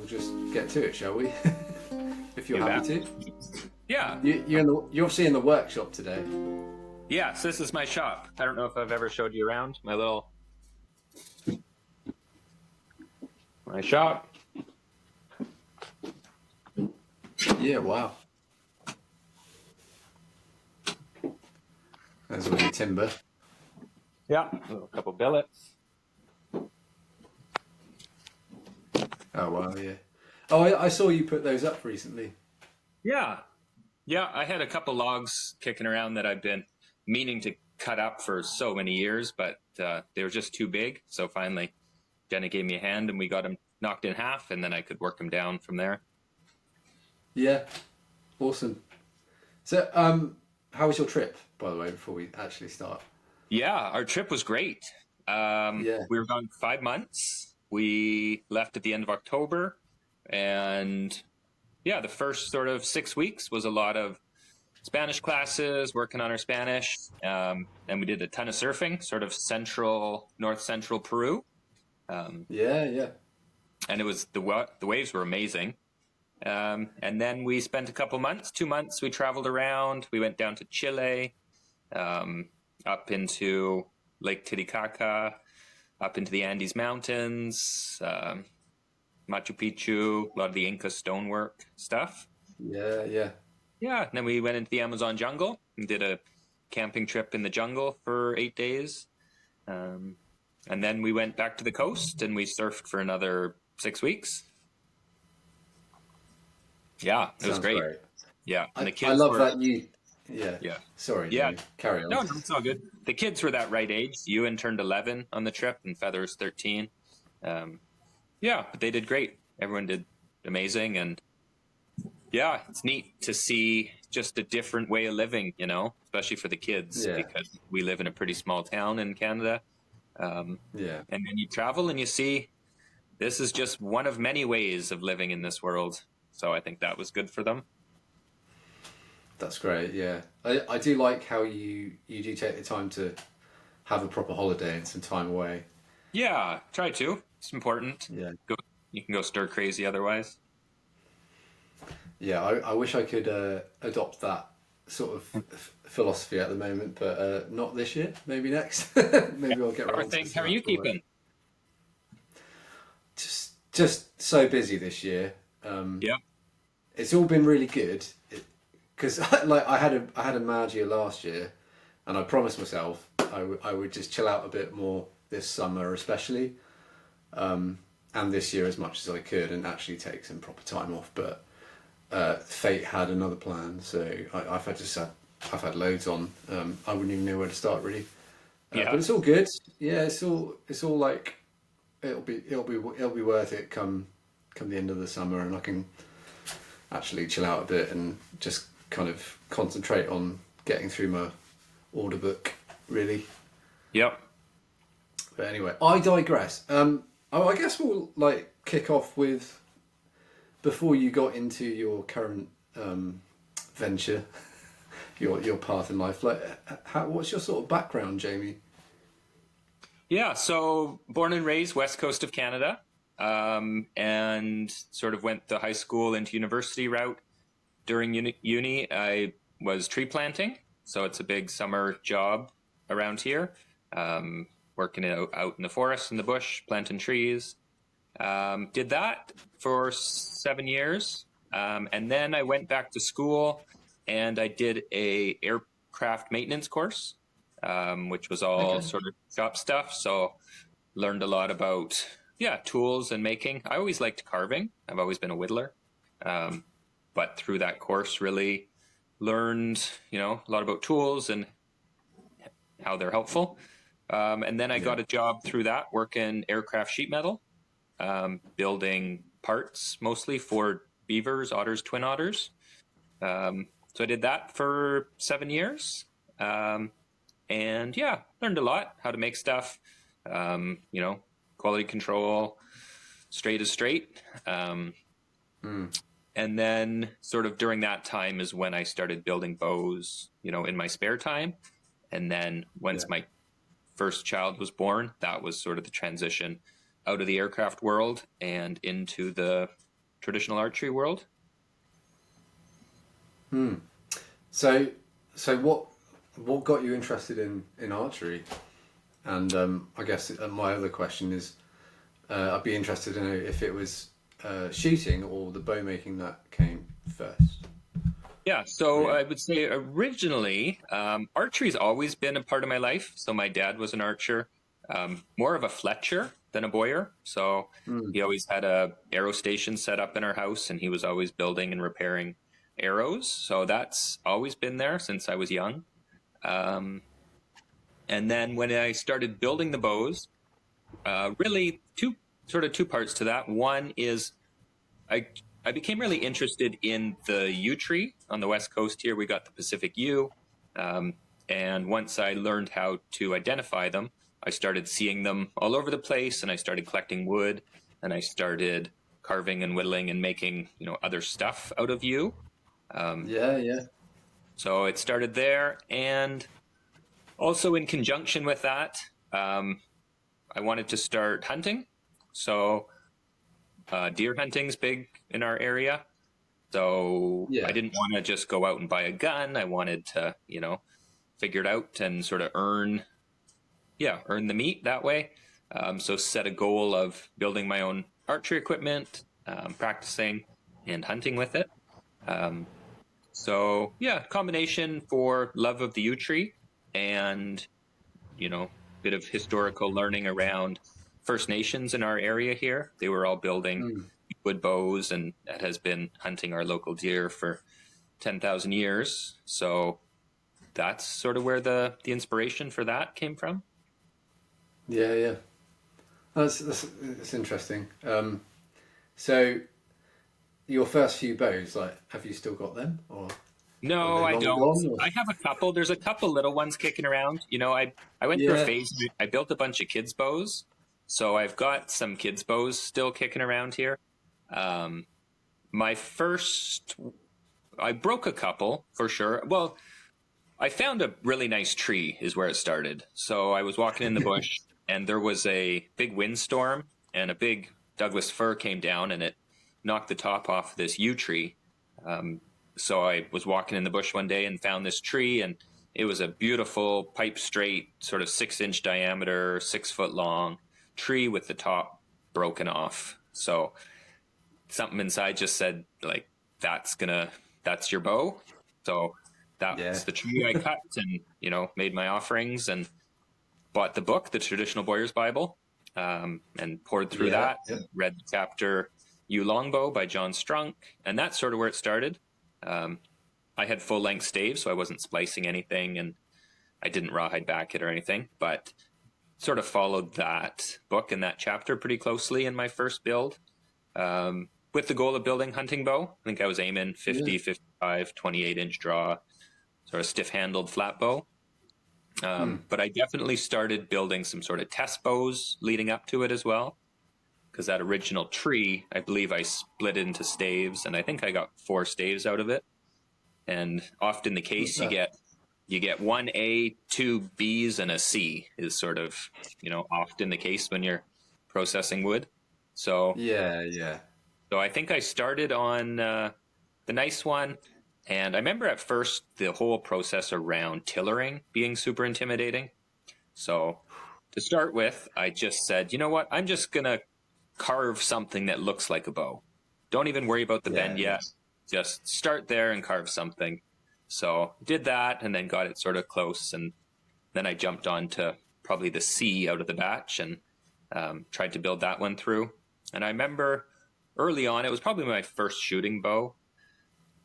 just get to it, shall we? If you're happy to. Yeah. You're obviously in the workshop today. Yes, this is my shop. I don't know if I've ever showed you around my shop. Yeah, wow. There's all your timber. Yeah, a couple billets. Oh, wow, yeah. Oh, I saw you put those up recently. Yeah. Yeah, I had a couple logs kicking around that I've been meaning to cut up for so many years, but they were just too big. So finally, Jenna gave me a hand and we got them knocked in half, and then I could work them down from there. Yeah, awesome. So, how was your trip, by the way, before we actually start? Yeah, our trip was great. Yeah. We were gone 5 months. We left at the end of October, and yeah, the first sort of 6 weeks was a lot of Spanish classes, working on our Spanish, and we did a ton of surfing, sort of north central Peru. Yeah. And it was the waves were amazing. And then we spent a couple months, 2 months. We traveled around. We went down to Chile, up into Lake Titicaca, up into the Andes Mountains, Machu Picchu, a lot of the Inca stonework stuff. Yeah. Yeah, and then we went into the Amazon jungle and did a camping trip in the jungle for 8 days. And then we went back to the coast and we surfed for another 6 weeks. Yeah, it was great. Yeah, and the kids I love that you... Yeah. Yeah. Sorry, Yeah. carry on. No, it's all good. The kids were that right age. Ewan turned 11 on the trip and Feather was 13. Yeah, but they did great. Everyone did amazing. And yeah, it's neat to see just a different way of living, especially for the kids, because we live in a pretty small town in Canada. And then you travel and you see this is just one of many ways of living in this world. So I think that was good for them. That's great, yeah. I do like how you do take the time to have a proper holiday and some time away. Yeah, try to. It's important. Yeah. You can go stir crazy otherwise. Yeah, I wish I could adopt that sort of philosophy at the moment, but not this year. Maybe next. Maybe I'll get around to it. How are you keeping? Just so busy this year. Yeah. It's all been really good because I had a mad year last year, and I promised myself I would just chill out a bit more this summer, especially, and this year as much as I could, and actually take some proper time off. But fate had another plan, so I've had loads on. I wouldn't even know where to start really. But it's all good. Yeah, it's all like it'll be worth it come the end of the summer, and I can actually chill out a bit and just kind of concentrate on getting through my order book, really. Yep. But anyway, I digress. I guess we'll kick off with, before you got into your current venture, your path in life. What's your sort of background, Jamie? Yeah, so born and raised west coast of Canada, and sort of went the high school into university route. During uni, I was tree planting, so it's a big summer job around here, working out in the forest, in the bush, planting trees. Did that for 7 years, and then I went back to school and I did a aircraft maintenance course, which was all sort of shop stuff. So learned a lot about tools and making. I always liked carving. I've always been a whittler, but through that course, really learned a lot about tools and how they're helpful. And then I got a job through that, working aircraft sheet metal. Building parts mostly for beavers, otters, twin otters. So I did that for 7 years. And learned a lot, how to make stuff, quality control, straight is straight. And then sort of during that time is when I started building bows, in my spare time. And then once my first child was born, that was sort of the transition out of the aircraft world and into the traditional archery world. So, what got you interested in archery? And I guess my other question is, I'd be interested to know if it was shooting or the bow making that came first. Yeah, so Really? I would say originally, archery's always been a part of my life. So my dad was an archer, more of a Fletcher than a Boyer. So he always had a arrow station set up in our house, and he was always building and repairing arrows. So that's always been there since I was young. Um, and then when I started building the bows, really two parts to that. One is I I became really interested in the yew tree on the west coast here. We got the Pacific yew, um, and once I learned how to identify them, I started seeing them all over the place, and I started collecting wood, and I started carving and whittling and making other stuff out of yew. Um, Yeah, yeah. so it started there, and also in conjunction with that, I wanted to start hunting. So deer hunting's big in our area. So I Yeah. didn't want to just go out and buy a gun. I wanted to, figure it out and sort of earn the meat that way. So set a goal of building my own archery equipment, practicing and hunting with it. Um, so yeah, combination for love of the yew tree and, bit of historical learning around First Nations in our area here. They were all building Mm. wood bows, and that has been hunting our local deer for 10,000 years. So that's sort of where the inspiration for that came from. Yeah, yeah. That's interesting. So your first few bows, like, have you still got them, or are No, they I long don't. gone? Or? I have a couple. There's a couple little ones kicking around. I went through a Yeah. phase. I built a bunch of kids' bows. So I've got some kids' bows still kicking around here. Um, my first, I broke a couple for sure. Well, I found a really nice tree is where it started. So I was walking in the bush, and there was a big windstorm, and a big Douglas fir came down, and it knocked the top off this yew tree. Um, so I was walking in the bush one day and found this tree, and it was a beautiful pipe straight, sort of 6-inch diameter, 6 foot long tree with the top broken off. So something inside just said, like, that's your bow. So Yeah. that's the tree I cut, and made my offerings and bought the book, the Traditional Boyer's Bible, and poured through Yeah. that. Yeah. Read the chapter "You Longbow" by John Strunk, and that's sort of where it started. Um, I had full length staves, so I wasn't splicing anything, and I didn't rawhide back it or anything, but sort of followed that book and that chapter pretty closely in my first build, with the goal of building hunting bow. I think I was aiming Yeah. 50, 55, 28-inch draw, sort of stiff-handled flat bow. But I definitely started building some sort of test bows leading up to it as well, because that original tree, I believe I split it into staves, and I think I got 4 staves out of it. And often the case, you Okay. get 1 A, 2 Bs, and a C is sort of often the case when you're processing wood. So Yeah. Yeah. so I think I started on the nice one. And I remember at first the whole process around tillering being super intimidating. So to start with, I just said, you know what? I'm just going to carve something that looks like a bow. Don't even worry about the Yeah. bend Yeah. yet. Just start there and carve something. So did that, and then got it sort of close. And then I jumped on to probably the C out of the batch, and tried to build that one through. And I remember early on, it was probably my first shooting bow.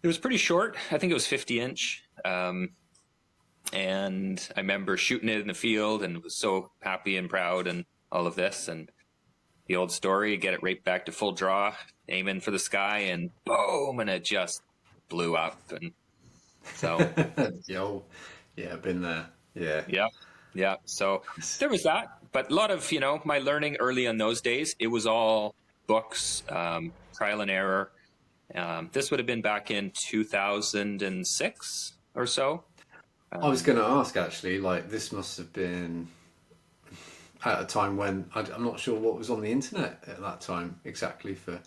It was pretty short. I think it was 50-inch. And I remember shooting it in the field and was so happy and proud and all of this. And the old story, get it right back to full draw, aiming for the sky, and boom, and it just blew up. And so, Yo. Yeah. Been there. Yeah. yeah, yeah. So there was that. But a lot of, my learning early in those days, it was all books, trial and error. This would have been back in 2006 or so. I was going to ask actually, like, this must have been at a time when I'm not sure what was on the internet at that time exactly for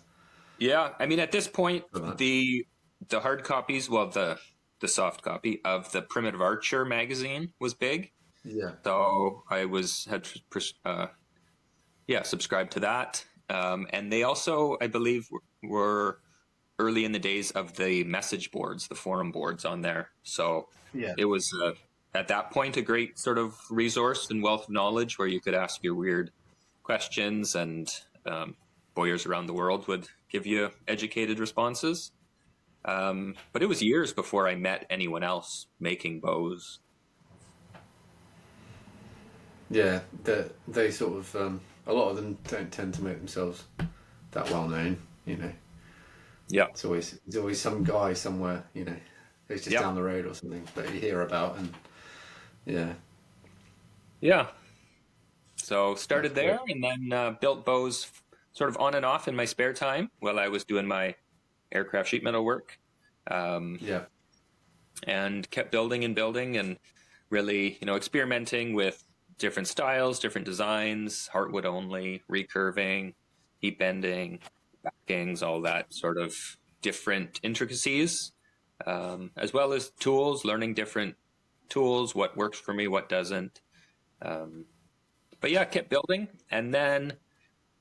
Yeah, I mean, at this point, for that. the hard copies, well, the soft copy of the Primitive Archer magazine was big. Yeah. So I had subscribed to that. And they also, I believe, were early in the days of the message boards, the forum boards on there. So Yeah. it was at that point a great sort of resource and wealth of knowledge where you could ask your weird questions, and boyers around the world would give you educated responses. But it was years before I met anyone else making bows. Yeah, they sort of a lot of them don't tend to make themselves that well known. You know, Yeah. it's always some guy somewhere. You know, who's just Yeah. down the road or something that you hear about, and yeah, Yeah. So started that's there, cool. and then built bows sort of on and off in my spare time while I was doing my aircraft sheet metal work, Yeah, and kept building and building, and really, experimenting with different styles, different designs, heartwood only, recurving, heat bending, backings, all that sort of different intricacies, as well as tools, learning different tools, what works for me, what doesn't. But yeah, kept building. And then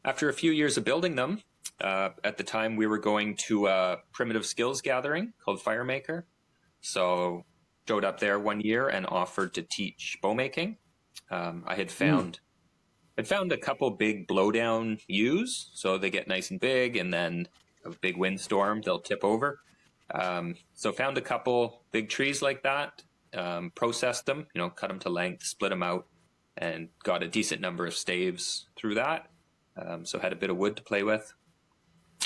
after a few years of building them, at the time we were going to a primitive skills gathering called Firemaker. So showed up there one year and offered to teach bow making. I had found a couple big blowdown U's, so they get nice and big, and then a big windstorm, they'll tip over. So found a couple big trees like that, processed them, cut them to length, split them out, and got a decent number of staves through that. So had a bit of wood to play with.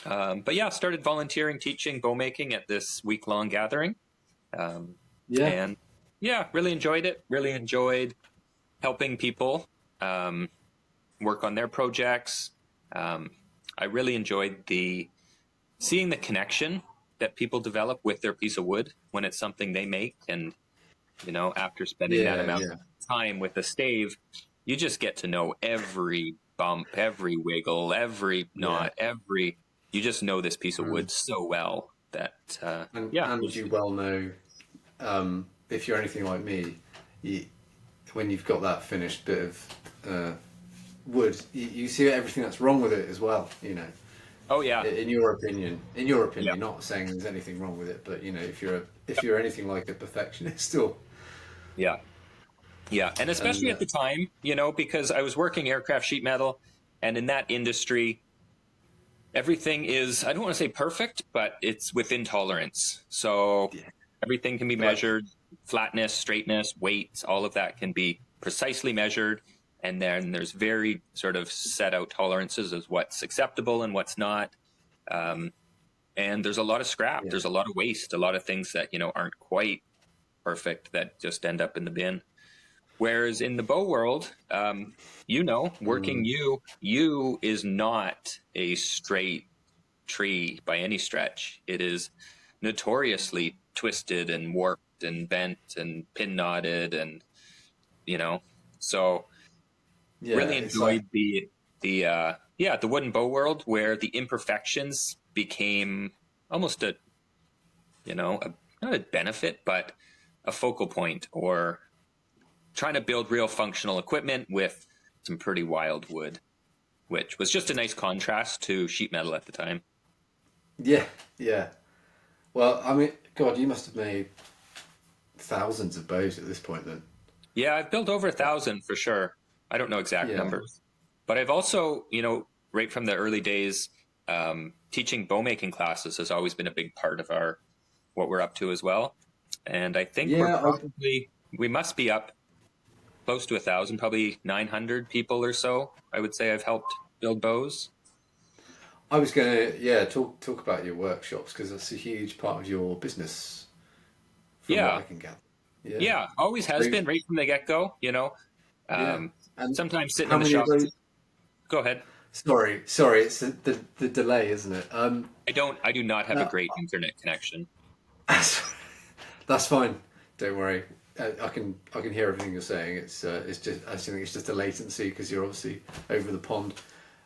But yeah, started volunteering, teaching bow making at this week-long gathering. yeah, And yeah, really enjoyed it. Really enjoyed helping people work on their projects. I really enjoyed seeing the connection that people develop with their piece of wood when it's something they make. And, after spending that amount yeah, of time with a stave, you just get to know every bump, every wiggle, every yeah. knot, you just know this piece of wood so well that, And you well know, if you're anything like me, you, when you've got that finished bit of wood, you see everything that's wrong with it as well. You know, oh yeah, in your opinion, yeah, not saying there's anything wrong with it, but if you're anything like a perfectionist, or yeah. Yeah, and and especially at the time, because I was working aircraft sheet metal, and in that industry, everything is, I don't want to say perfect, but it's within tolerance. So yeah, everything can be like measured, flatness, straightness, weight, all of that can be precisely measured. And then there's very sort of set out tolerances as what's acceptable and what's not. And there's a lot of scrap, yeah, there's a lot of waste, a lot of things that, aren't quite perfect that just end up in the bin. Whereas in the bow world, working U is not a straight tree by any stretch. It is notoriously twisted and warped and bent and pin knotted, and so yeah, really it's like enjoyed the wooden bow world where the imperfections became almost not a benefit, but a focal point, or trying to build real functional equipment with some pretty wild wood, which was just a nice contrast to sheet metal at the time. yeah, yeah. Well, I mean, God, you must have made thousands of bows at this point, then. Yeah, I've built over 1,000 for sure. I don't know exact Yeah, numbers, but I've also, right from the early days, teaching bow making classes has always been a big part of what we're up to as well. And I think yeah. we must be up close to 1,000, probably 900 people or so. I would say I've helped build bows. I was going to talk about your workshops because that's a huge part of your business, from what Yeah, I can gather. Yeah. yeah, always So, has been right from the get go. yeah. Um, And sometimes sitting how in the many of shop. those? Go ahead. Sorry, it's the delay, isn't it? I do not have a No, great internet connection. that's fine. Don't worry. I can hear everything you're saying. It's just I think it's just a latency because you're obviously over the pond.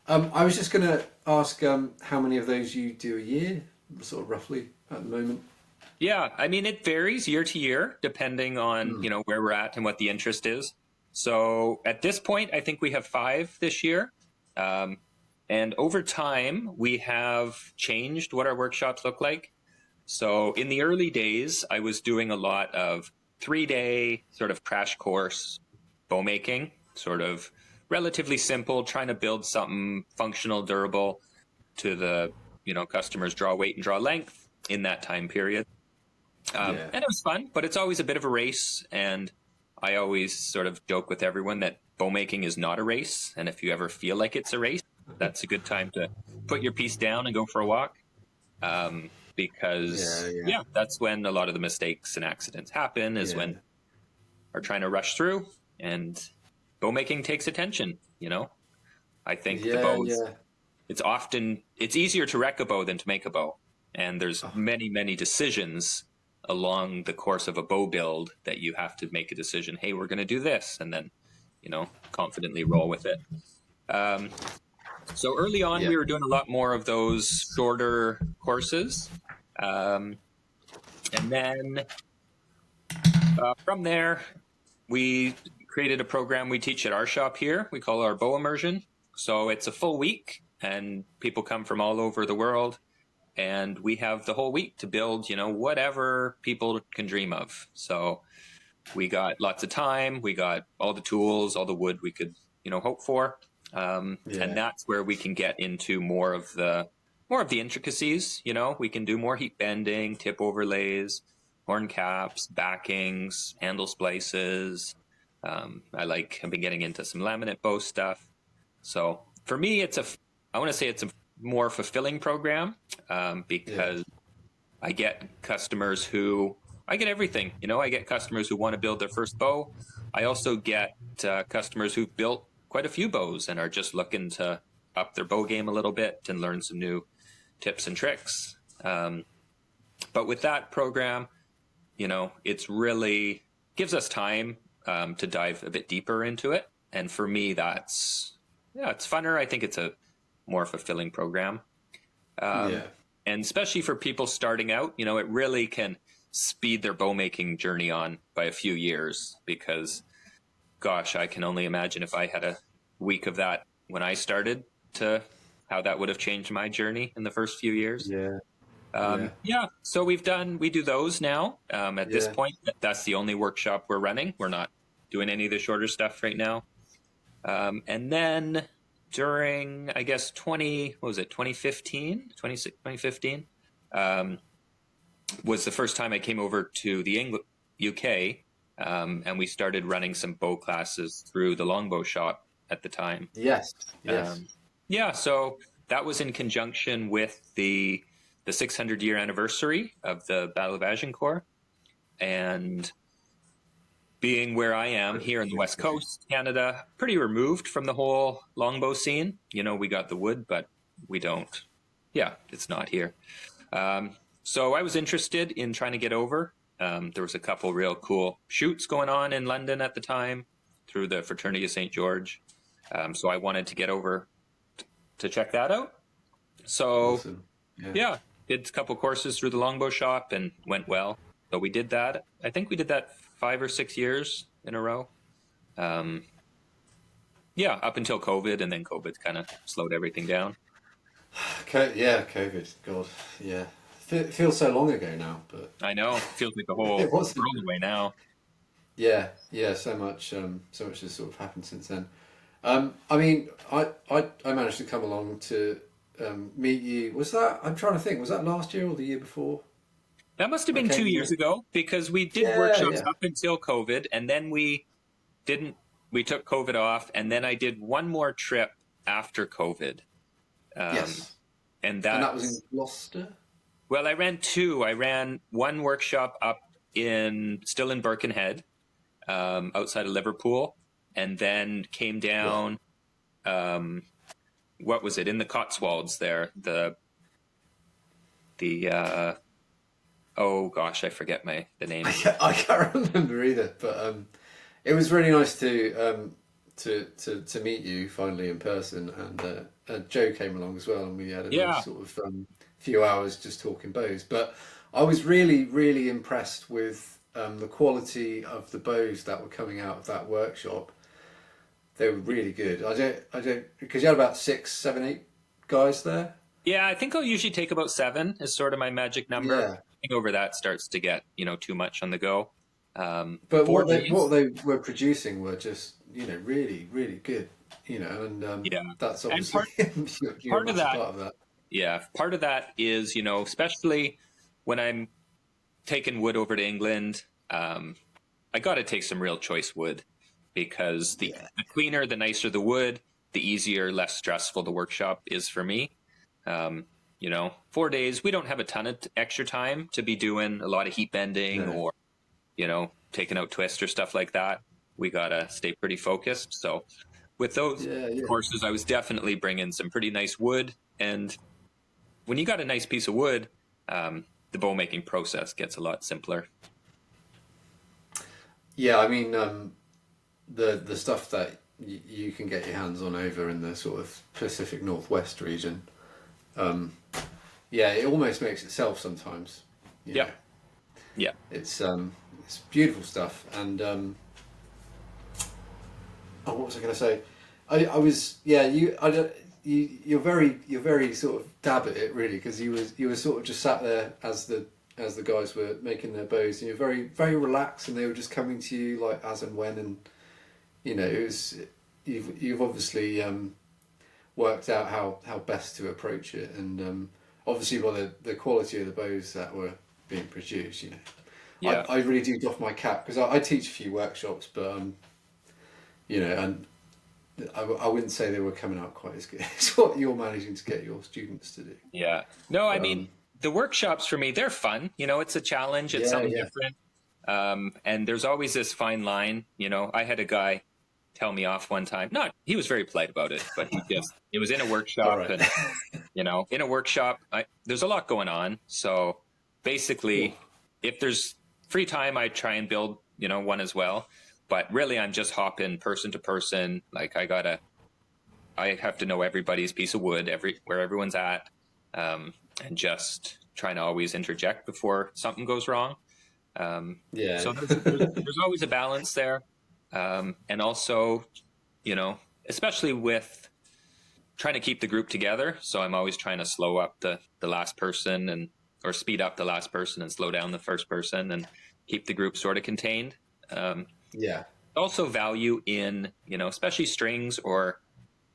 I was just going to ask how many of those you do a year, sort of roughly at the moment. Yeah, I mean, it varies year to year depending on, Mm. where we're at and what the interest is. So at this point, I think we have 5 this year. Um, and over time, we have changed what our workshops look like. So in the early days, I was doing a lot of 3-day sort of crash course bow making, sort of relatively simple, trying to build something functional, durable to the, customers draw weight and draw length in that time period. Yeah. And it was fun, but it's always a bit of a race. And I always sort of joke with everyone that bow making is not a race. And if you ever feel like it's a race, that's a good time to put your piece down and go for a walk. Yeah. Because, Yeah. yeah, that's when a lot of the mistakes and accidents happen, is Yeah. when we're trying to rush through. And bow making takes attention, I think the Yeah. bows, Yeah. it's easier to wreck a bow than to make a bow. And there's Oh, many, many decisions along the course of a bow build that you have to make a decision. Hey, we're going to do this, and then, confidently roll with it. Um, so early on, yeah. we were doing a lot more of those shorter courses. Um, and then from there, we created a program we teach at our shop here. We call our bow immersion. So it's a full week, and people come from all over the world. And we have the whole week to build, whatever people can dream of. So we got lots of time. We got all the tools, all the wood we could, hope for. And Yeah. that's where we can get into more of the intricacies. We can do more heat bending, tip overlays, horn caps, backings, handle splices. I've been getting into some laminate bow stuff. So for me, I want to say it's a more fulfilling program, Yeah. because I get everything. I get customers who want to build their first bow. I also get customers who've built quite a few bows and are just looking to up their bow game a little bit and learn some new tips and tricks. But with that program, it's really gives us time to dive a bit deeper into it. And for me, it's funner. I think it's a more fulfilling program. Yeah. And especially for people starting out, it really can speed their bow making journey on by a few years, because gosh, I can only imagine if I had a week of that when I started, to how that would have changed my journey in the first few years. Yeah. Yeah. Yeah, so we do those now. At this Yeah. point, that's the only workshop we're running. We're not doing any of the shorter stuff right now. And then during, I guess, 2015, was the first time I came over to the UK, and we started running some bow classes through the longbow shop at the time. Yes. Yes. Yeah, so that was in conjunction with the 600-year anniversary of the Battle of Agincourt, and being where I am here in the West Coast, Canada, pretty removed from the whole longbow scene. We got the wood, but we don't. Yeah, it's not here. So I was interested in trying to get over. There was a couple real cool shoots going on in London at the time through the Fraternity of St. George. So I wanted to get over to check that out. So Awesome. yeah, did a couple courses through the longbow shop and went well. So we did that. I think we did that 5 or 6 years in a row. Yeah, up until COVID, and then COVID kind of slowed everything down. Yeah. COVID. God. Yeah. It feels so long ago now, but I know, feels like the whole it wasn't. world away now. Yeah. Yeah. So much has sort of happened since then. I mean, I managed to come along to meet you. Was that? I'm trying to think. Was that last year or the year before? That must have been Okay. 2 years ago, because we did Yeah. workshops Yeah. up until COVID, and then we didn't. We took COVID off, and then I did one more trip after COVID, Yes. and And that that. was in Gloucester. Well, I ran two. I ran one workshop still in Birkenhead, outside of Liverpool, and then came Yeah. down. What was it, in the Cotswolds there? The oh gosh, I forget the name. I can't remember either, but it was really nice to meet you finally in person, and Joe came along as well, and we had a Yeah. nice sort of few hours just talking bows. But I was really, really impressed with the quality of the bows that were coming out of that workshop. They were really good. I don't, because you had about 6, 7, 8 guys there. Yeah, I think I'll usually take about 7 is sort of my magic number. Yeah. I think over that starts to get, too much on the go. But 4 what days. they were producing were just, really, really good. And Yeah. that's And obviously you're a part of massive that, part of that. yeah, part of that is, especially when I'm taking wood over to England, I got to take some real choice wood because Yeah. the cleaner, the nicer the wood, the easier, less stressful the workshop is for me. 4 days, we don't have a ton of extra time to be doing a lot of heat bending No. or, taking out twist or stuff like that. We got to stay pretty focused. So with those Yeah, yeah. courses, I was definitely bringing some pretty nice wood. And when you got a nice piece of wood, the bow making process gets a lot simpler. Yeah, I mean, the stuff that you can get your hands on over in the sort of Pacific Northwest region, yeah, it almost makes itself sometimes. Yeah. Yeah. It's beautiful stuff, and oh, what was I going to say? I was you're very sort of dab at it really, because you were sort of just sat there as the guys were making their bows, and you're very, very relaxed, and they were just coming to you like as and when, and it was, you've obviously worked out how best to approach it, and obviously by the quality of the bows that were being produced, Yeah. I really do doff my cap, because I teach a few workshops, but and I wouldn't say they were coming out quite as good as what you're managing to get your students to do. Yeah. No, I mean, the workshops for me, they're fun. It's a challenge. It's Yeah, something yeah. different. And there's always this fine line. I had a guy tell me off one time. Not, he was very polite about it, but it was in a All workshop right. and, in a workshop, there's a lot going on. So basically, if there's free time, I try and build, one as well. But really, I'm just hopping person to person. Like I have to know everybody's piece of wood, where everyone's at, and just trying to always interject before something goes wrong. Yeah. So there's always a balance there, and also, especially with trying to keep the group together. So I'm always trying to slow up the last person or speed up the last person and slow down the first person and keep the group sort of contained. Yeah. Also value in, especially strings or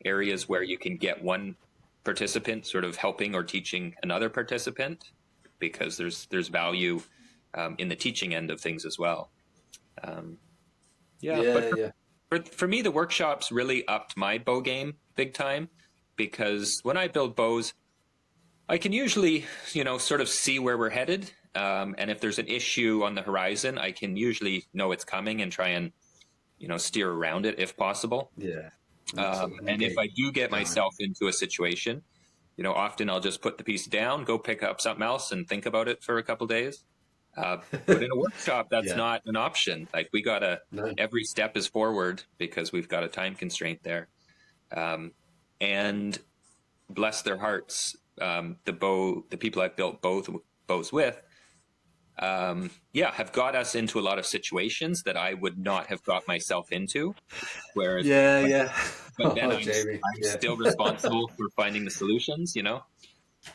areas where you can get one participant sort of helping or teaching another participant, because there's value in the teaching end of things as well. But for me, the workshops really upped my bow game big time, because when I build bows, I can usually, sort of see where we're headed. And if there's an issue on the horizon, I can usually know it's coming and try and, steer around it if possible. Yeah. And if I do get myself into a situation, often I'll just put the piece down, go pick up something else and think about it for a couple days. But in a workshop, that's not an option. Like every step is forward, because we've got a time constraint there. And bless their hearts, the people I've built bows with, have got us into a lot of situations that I would not have got myself into. Whereas, but then I'm still responsible for finding the solutions.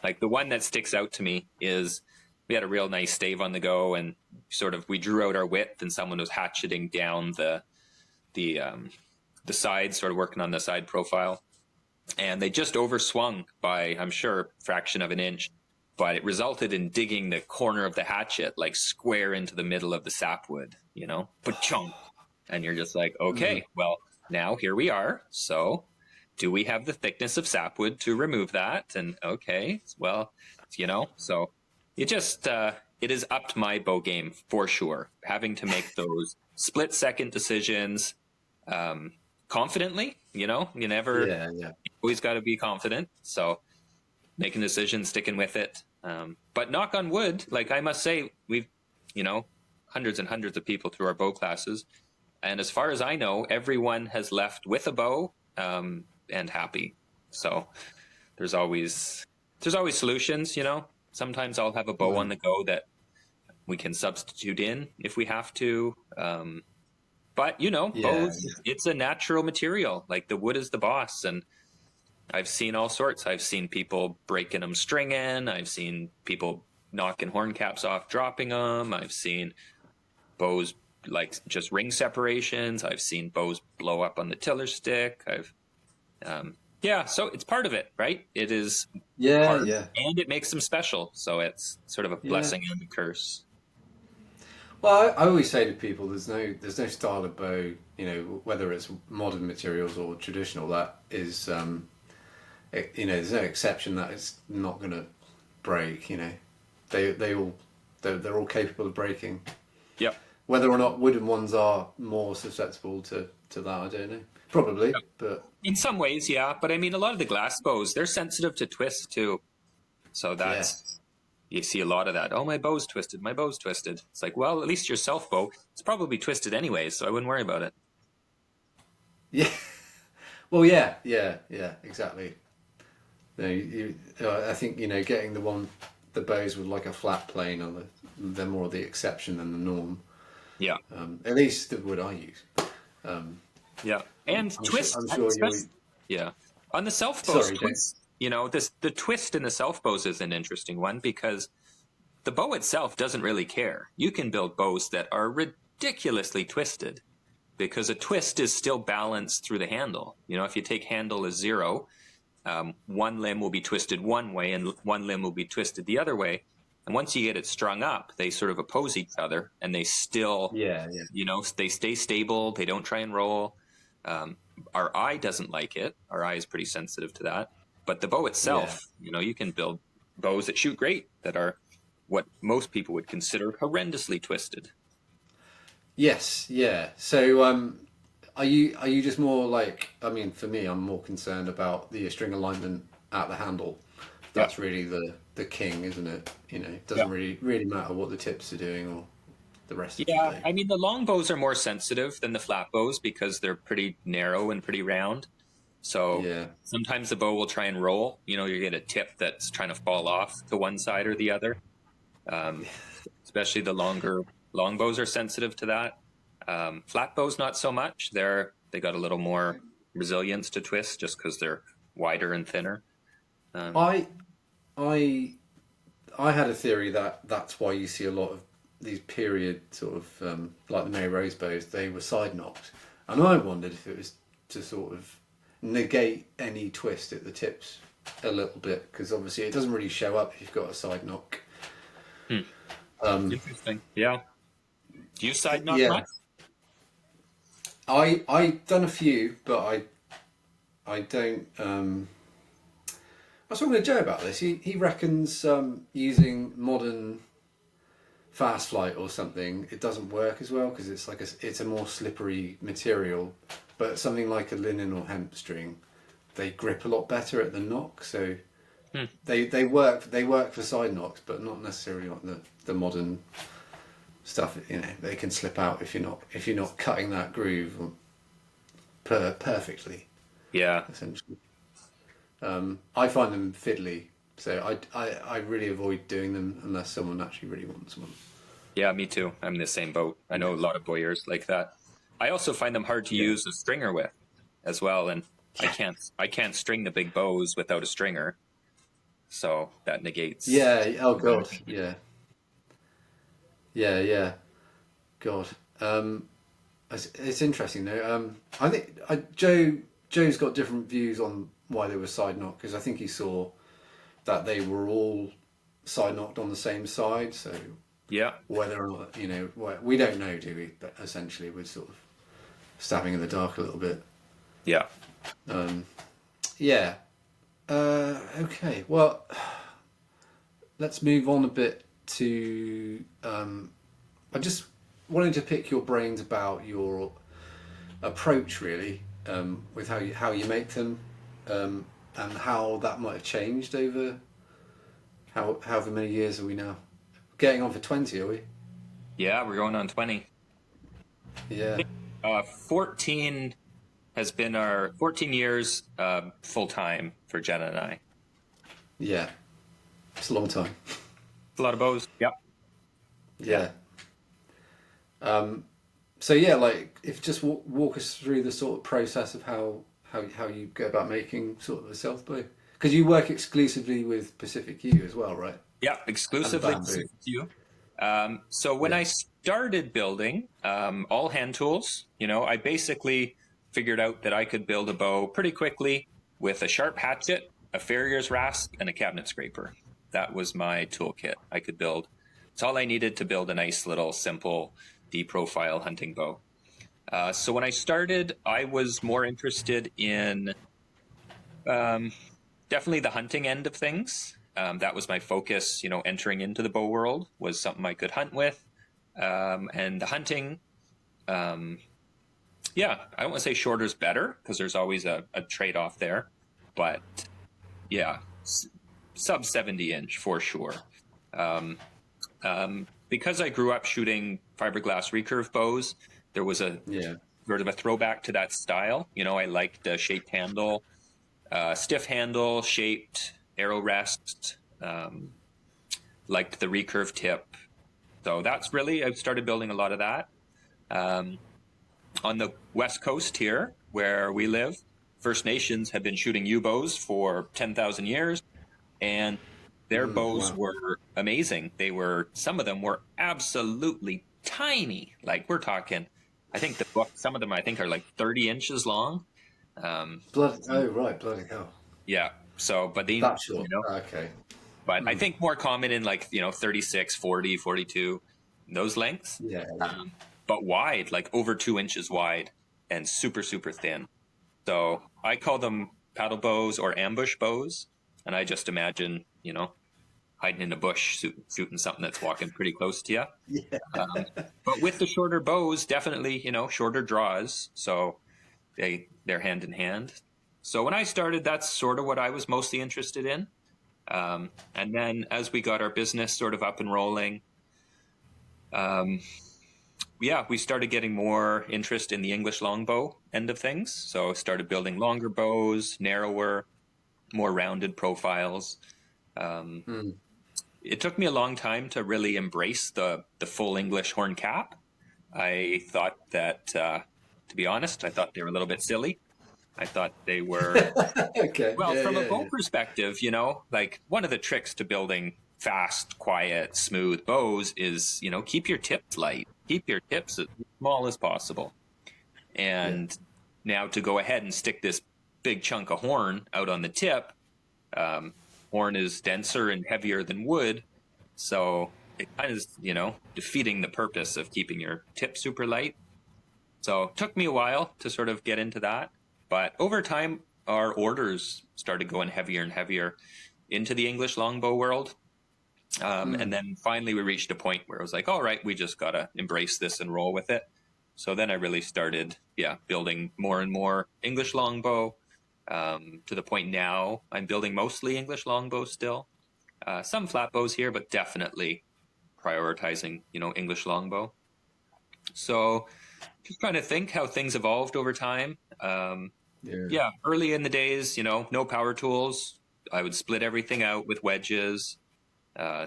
Like the one that sticks out to me is we had a real nice stave on the go, and sort of we drew out our width, and someone was hatcheting down the side, sort of working on the side profile, and they just overswung by, I'm sure, fraction of an inch. But it resulted in digging the corner of the hatchet like square into the middle of the sapwood, pa-chunk. And you're just like, okay, well, now here we are. So do we have the thickness of sapwood to remove that? And okay, well, so it just, it has upped my bow game for sure. Having to make those split second decisions confidently, you never, always got to be confident. So making decisions, sticking with it. But knock on wood, like I must say, we've, hundreds and hundreds of people through our bow classes. And as far as I know, everyone has left with a bow and happy. So there's always solutions, you know. Sometimes I'll have a bow on the go that we can substitute in if we have to. But you know, Yeah, bows, it's a natural material. Like the wood is the boss, and I've seen all sorts. I've seen people breaking them stringing. I've seen people knocking horn caps off, dropping them. I've seen bows like just ring separations. I've seen bows blow up on the tiller stick. Yeah, so it's part of it, right? It is yeah, hard, yeah, and it makes them special. So it's sort of a yeah. blessing and a curse. Well, I always say to people, there's no style of bow, you know, whether it's modern materials or traditional. That is, you know, there's no exception that it's not going to break. You know, they're all capable of breaking. Yep. Whether or not wooden ones are more susceptible to that, I don't know. Probably, Yep. but In some ways, yeah. But I mean, a lot of the glass bows, they're sensitive to twist too. So yeah, you see a lot of that. Oh, my bow's twisted. My bow's twisted. It's like, well, at least your self bow, it's probably twisted anyway, so I wouldn't worry about it. yeah. Well, yeah, exactly. No, I think you know getting the bows with like a flat plane on they're more the exception than the norm. Yeah. At least the wood I use. Yeah. And twist, I'm sure you're. especially, yeah. On the self bows, Sorry, Jane. twist, you know, the twist in the self bows is an interesting one because the bow itself doesn't really care. You can build bows that are ridiculously twisted because a twist is still balanced through the handle. You know, if you take handle as 0, one limb will be twisted one way and one limb will be twisted the other way. And once you get it strung up, they sort of oppose each other and they still, Yeah. you know, they stay stable. They don't try and roll. Our eye doesn't like it. Our eye is pretty sensitive to that. But the bow itself, you know, you can build bows that shoot great that are what most people would consider horrendously twisted. Yes. Yeah. So, are you just more like? I mean, for me, I'm more concerned about the string alignment at the handle. That's really the king, isn't it? You know, it doesn't really matter what the tips are doing or the rest of the Yeah, bow. I mean, the long bows are more sensitive than the flat bows because they're pretty narrow and pretty round. So Yeah. sometimes the bow will try and roll. You know, you get a tip that's trying to fall off to one side or the other. Um, Especially the long bows are sensitive to that. Flat bows, not so much. They got a little more resilience to twist just because they're wider and thinner. I I I had a theory that that's why you see a lot of these period sort of like the Mary Rose bows. They were side knocked, and I wondered if it was to sort of negate any twist at the tips a little bit because obviously it doesn't really show up if you've got a side knock. Interesting. Yeah. Do you side knock Yeah, much? I done a few, but I don't. I was talking to Joe about this. He reckons using modern fast flight or something it doesn't work as well because it's like it's a more slippery material. But something like a linen or hemp string, they grip a lot better at the knock. So they work for side knocks, but not necessarily on the modern stuff. You know, they can slip out if you're not cutting that groove perfectly. Yeah. Essentially. I find them fiddly, so I really avoid doing them unless someone actually really wants one. Yeah, me too. I'm in the same boat. I know a lot of bowyers like that. I also find them hard to use a stringer with as well, and I can't string the big bows without a stringer. So that negates. Yeah. Oh God. Yeah. Yeah. God. It's interesting though. I think Joe's got different views on why they were side knocked because I think he saw that they were all side knocked on the same side. So Yeah. whether or not we don't know, do we? But essentially, we're sort of stabbing in the dark a little bit. Yeah. Yeah. Okay. Well, let's move on a bit to. I just wanted to pick your brains about your approach, really, with how you make them, and how that might have changed over however many years are we now? Getting on for 20, are we? Yeah, we're going on 20. Yeah. 14 has been our 14 years full time for Jenna and I. Yeah, it's a long time. A lot of bows. Yep. Yeah. Yeah. So yeah, like if just walk us through the sort of process of how you go about making sort of a self bow, because you work exclusively with Pacific Yew as well, right? Yeah, And exclusively bamboo. you. So when Yeah. I started building, all hand tools, I basically figured out that I could build a bow pretty quickly with a sharp hatchet, a farrier's rasp, and a cabinet scraper. That was my toolkit. I could build. It's all I needed to build a nice little simple D-profile hunting bow. So when I started, I was more interested in um, definitely the hunting end of things. That was my focus, entering into the bow world was something I could hunt with. And the hunting, um, yeah, I don't want to say shorter's better because there's always a trade off there. But yeah, sub 70-inch for sure. Because I grew up shooting fiberglass recurve bows, there was a Yeah. sort of a throwback to that style. I liked a shaped handle, stiff handle, shaped arrow rest, liked the recurve tip. So that's really, I've started building a lot of that. Um, on the West Coast here, where we live, First Nations have been shooting U-bows for 10,000 years, and their bows Wow. were amazing. Some of them were absolutely tiny. Like we're talking, I think some of them I think are like 30 inches long. Blood. Oh right, bloody hell. Yeah. So, but That short. Okay. but I think more common in like, 36, 40, 42, those lengths, Yeah. Yeah. but wide, like over 2 inches wide and super, super thin. So I call them paddle bows or ambush bows. And I just imagine, hiding in a bush, shooting something that's walking pretty close to you. Yeah. But with the shorter bows, definitely, shorter draws. So they're hand in hand. So when I started, that's sort of what I was mostly interested in. And then as we got our business sort of up and rolling, yeah, we started getting more interest in the English longbow end of things. So started building longer bows, narrower, more rounded profiles. It took me a long time to really embrace the full English horn cap. I thought that, to be honest, I thought they were a little bit silly. I thought they were, Okay. well, Yeah. from a Yeah. bow Yeah. perspective, like one of the tricks to building fast, quiet, smooth bows is, keep your tips light, keep your tips as small as possible. Yeah. And now to go ahead and stick this big chunk of horn out on the tip, horn is denser and heavier than wood. So it kind of is, defeating the purpose of keeping your tip super light. So it took me a while to sort of get into that. But over time, our orders started going heavier and heavier into the English longbow world. And then finally we reached a point where it was like, all right, we just got to embrace this and roll with it. So then I really started, building more and more English longbow, to the point now I'm building mostly English longbow still. Some flat bows here, but definitely prioritizing, English longbow. So just trying to think how things evolved over time. Yeah. Yeah, early in the days, no power tools. I would split everything out with wedges,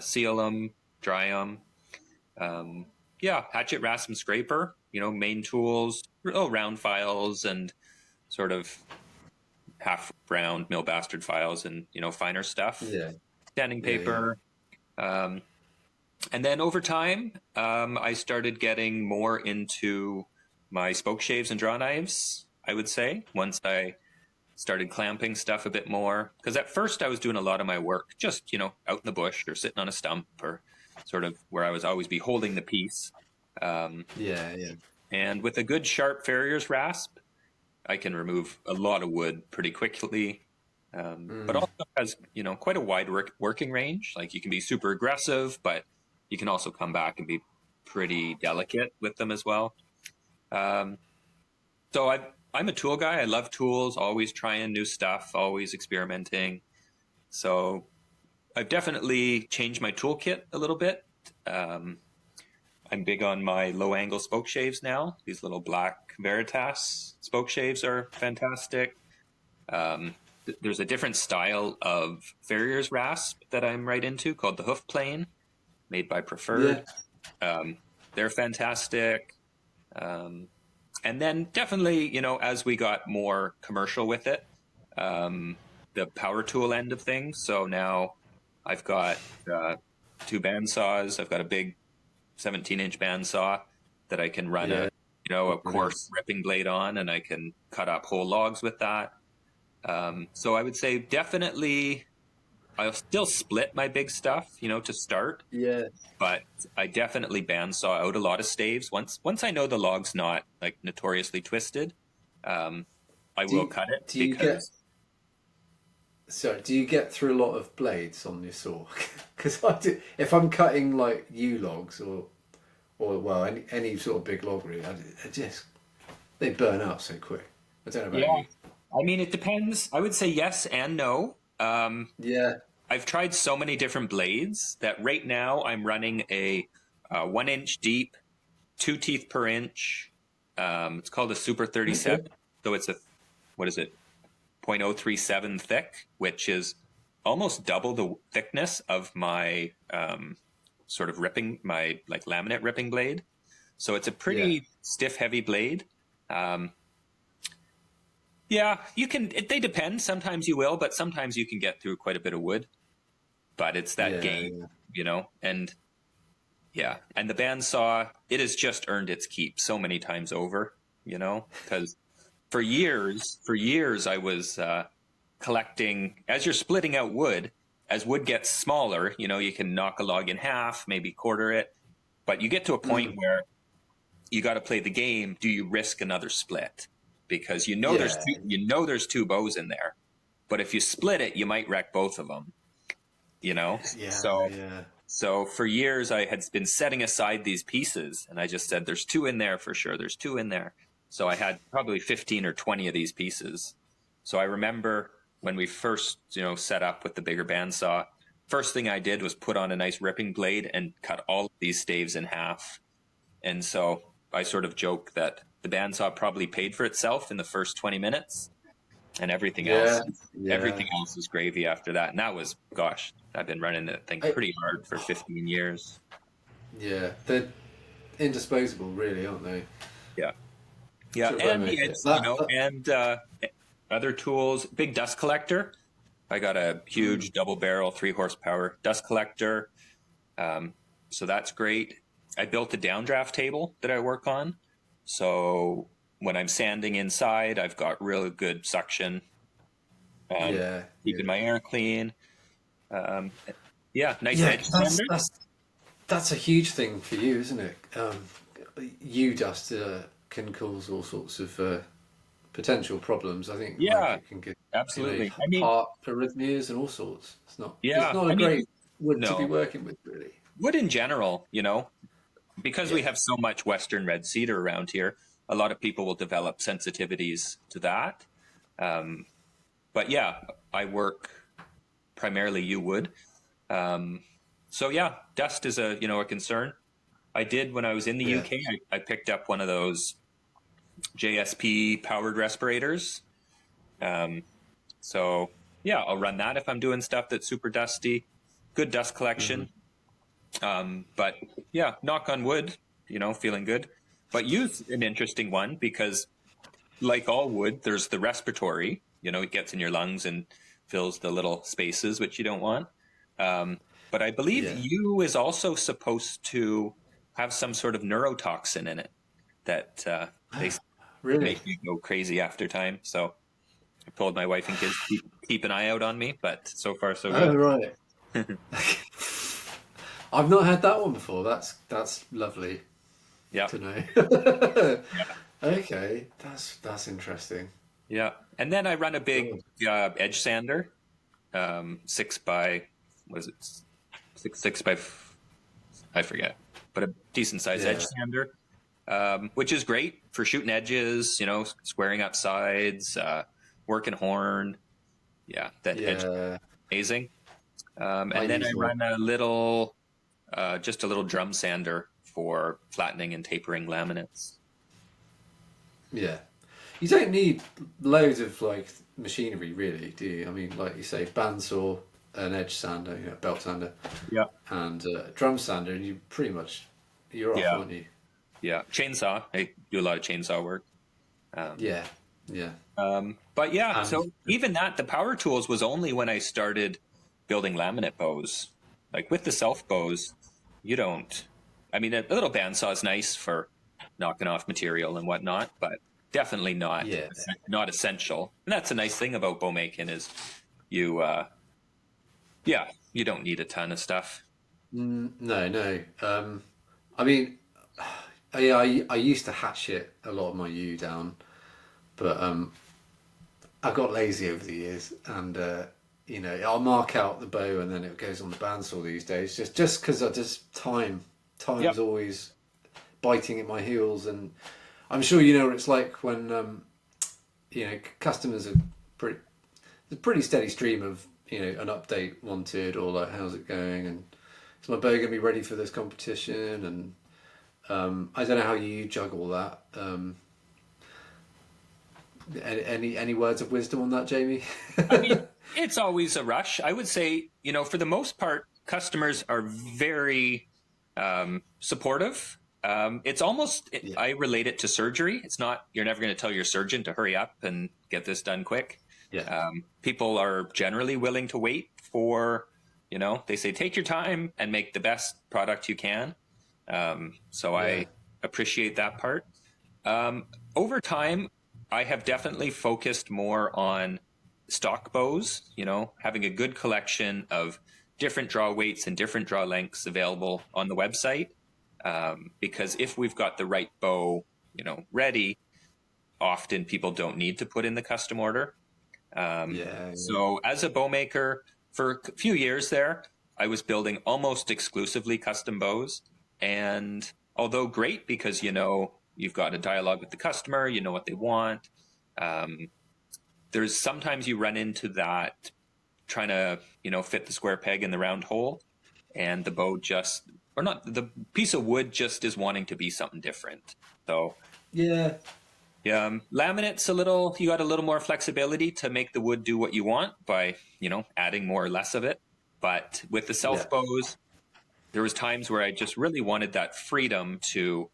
seal them, dry them. Yeah, hatchet, rasp, and scraper, main tools, round files and sort of half round mill bastard files and, finer stuff. Yeah. Sanding Yeah. paper. And then over time, I started getting more into my spoke shaves and draw knives, I would say, once I started clamping stuff a bit more. Because at first I was doing a lot of my work just, out in the bush or sitting on a stump or sort of where I was always be holding the piece. Yeah. Yeah. And with a good sharp farrier's rasp, I can remove a lot of wood pretty quickly. But also has, quite a wide working range. Like you can be super aggressive, but you can also come back and be pretty delicate with them as well. So I'm a tool guy. I love tools, always trying new stuff, always experimenting. So I've definitely changed my toolkit a little bit. I'm big on my low angle spoke shaves now. These little black Veritas spoke shaves are fantastic. There's a different style of farrier's rasp that I'm right into called the hoof plane, made by Yeah. Preferred. Um, they're fantastic. Um, and then definitely, as we got more commercial with it, um, the power tool end of things. So now I've got two band saws. I've got a big 17-inch bandsaw that I can run Yeah. a Brilliant. coarse ripping blade on, and I can cut up whole logs with that. So I would say definitely I'll still split my big stuff, to start, Yeah. but I definitely bandsaw out a lot of staves. Once I know the log's not like notoriously twisted, um, I Do will you, cut it do you get because do you get through a lot of blades on your saw? Because I do. If I'm cutting like yew logs or well any sort of big log really, I just they burn out so quick. I don't know about yeah, you. I mean it depends. I would say yes and no. Yeah. I've tried so many different blades that right now I'm running a 1 inch deep, 2 teeth per inch. It's called a Super 37. Okay. So it's what is it, 0.037 thick, which is almost double the thickness of my sort of ripping, my like laminate ripping blade. So it's a Yeah. pretty stiff, heavy blade. Um, yeah, you can, they depend. Sometimes you will, but sometimes you can get through quite a bit of wood. But it's that Yeah. game, Yeah. and yeah, and the bandsaw, it has just earned its keep so many times over, because for years I was collecting, as you're splitting out wood, as wood gets smaller, you can knock a log in half, maybe quarter it, but you get to a point Mm. where you got to play the game. Do you risk another split? Because Yeah. there's two bows in there, but if you split it, you might wreck both of them, Yeah. so Yeah. for years I had been setting aside these pieces, and I just said, there's two in there for sure. There's two in there. So I had probably 15 or 20 of these pieces. So I remember when we first, set up with the bigger bandsaw, first thing I did was put on a nice ripping blade and cut all of these staves in half. And so I sort of joke that the bandsaw probably paid for itself in the first 20 minutes, and Yeah. Yeah. everything else is gravy after that. And that was, gosh, I've been running that thing I, pretty hard for 15 years. yeah. They're indisposable, really, aren't they? Yeah. Yeah. Sort of don't And make it. it's, and other tools, big dust collector. I got a huge Mm. double barrel 3 horsepower dust collector. Um, so that's great. I built a downdraft table that I work on. So when I'm sanding inside, I've got really good suction, Yeah. Yeah. keeping my air clean. Um, yeah, nice Yeah. edge 'Cause sander. that's a huge thing for you, isn't it? U dust can cause all sorts of potential problems. I think like Yeah, it can give absolutely. I mean, heart arrhythmias and all sorts. It's yeah, not a I mean, great wood to be no, working with, really. wood in general, because we Yeah. have so much Western red cedar around here, a lot of people will develop sensitivities to that. Um, but yeah, I work primarily yew wood. Um, so yeah, dust is a concern. I did when I was in the Yeah. UK. I picked up one of those JSP powered respirators. Um, so yeah, I'll run that if I'm doing stuff that's super dusty. Good dust Hmm. collection. But yeah, knock on wood, feeling good. But you's an interesting one because, like all wood, there's the respiratory. It gets in your lungs and fills the little spaces which you don't want. Um, but I believe Yeah. yew is also supposed to have some sort of neurotoxin in it that they Really? make you go crazy after time. So I told my wife and kids to keep an eye out on me, but so far so Oh, good. right. I've not had that one before. That's lovely Yeah, to know. Okay, that's interesting. yeah. And then I run a big Cool. edge sander, 6 by, what is it? Six by, I forget, but a decent sized edge Yeah. sander, which is great for shooting edges, squaring up sides, working horn. Yeah, that edge is Yeah. amazing. I And then I use my run just a little drum sander for flattening and tapering laminates. Yeah. You don't need loads of like machinery, really, do you? I mean, like you say, bandsaw, an edge sander, belt sander, Yeah. and drum sander, and you pretty much you're off, Yeah. aren't you? Yeah. Chainsaw. I do a lot of chainsaw work. Yeah, yeah, But yeah, and so even that, the power tools was only when I started building laminate bows. Like with the self bows, you don't. I mean, a little bandsaw is nice for knocking off material and whatnot, but definitely yeah. not essential. And that's a nice thing about bow making is you, yeah, you don't need a ton of stuff. No, no. I mean, I used to hatchet a lot of my yew down, but I got lazy over the years, and I'll mark out the bow and then it goes on the bandsaw these days, just because I just time's Yep. always biting at my heels, and I'm sure you know what it's like when customers are pretty there's a pretty steady stream of an update wanted, or like how's it going, and is my bow going to be ready for this competition, and I don't know how you juggle that. Any words of wisdom on that, Jamie? I mean, it's always a rush. I would say, for the most part, customers are very supportive. It's almost, Yeah. I relate it to surgery. It's not, you're never going to tell your surgeon to hurry up and get this done quick. Yeah. People are generally willing to wait for, they say, take your time and make the best product you can. So Yeah. I appreciate that part. Over time, I have definitely focused more on stock bows, having a good collection of different draw weights and different draw lengths available on the website. Because if we've got the right bow, ready, often people don't need to put in the custom order. Yeah. So as a bow maker, for a few years there, I was building almost exclusively custom bows. And although great because, you've got a dialogue with the customer, you know what they want. There's sometimes you run into that trying to, fit the square peg in the round hole, and the bow the piece of wood just is wanting to be something different. So Yeah. laminate's you got a little more flexibility to make the wood do what you want by, adding more or less of it. But with the self bows, there was times where I just really wanted that freedom to,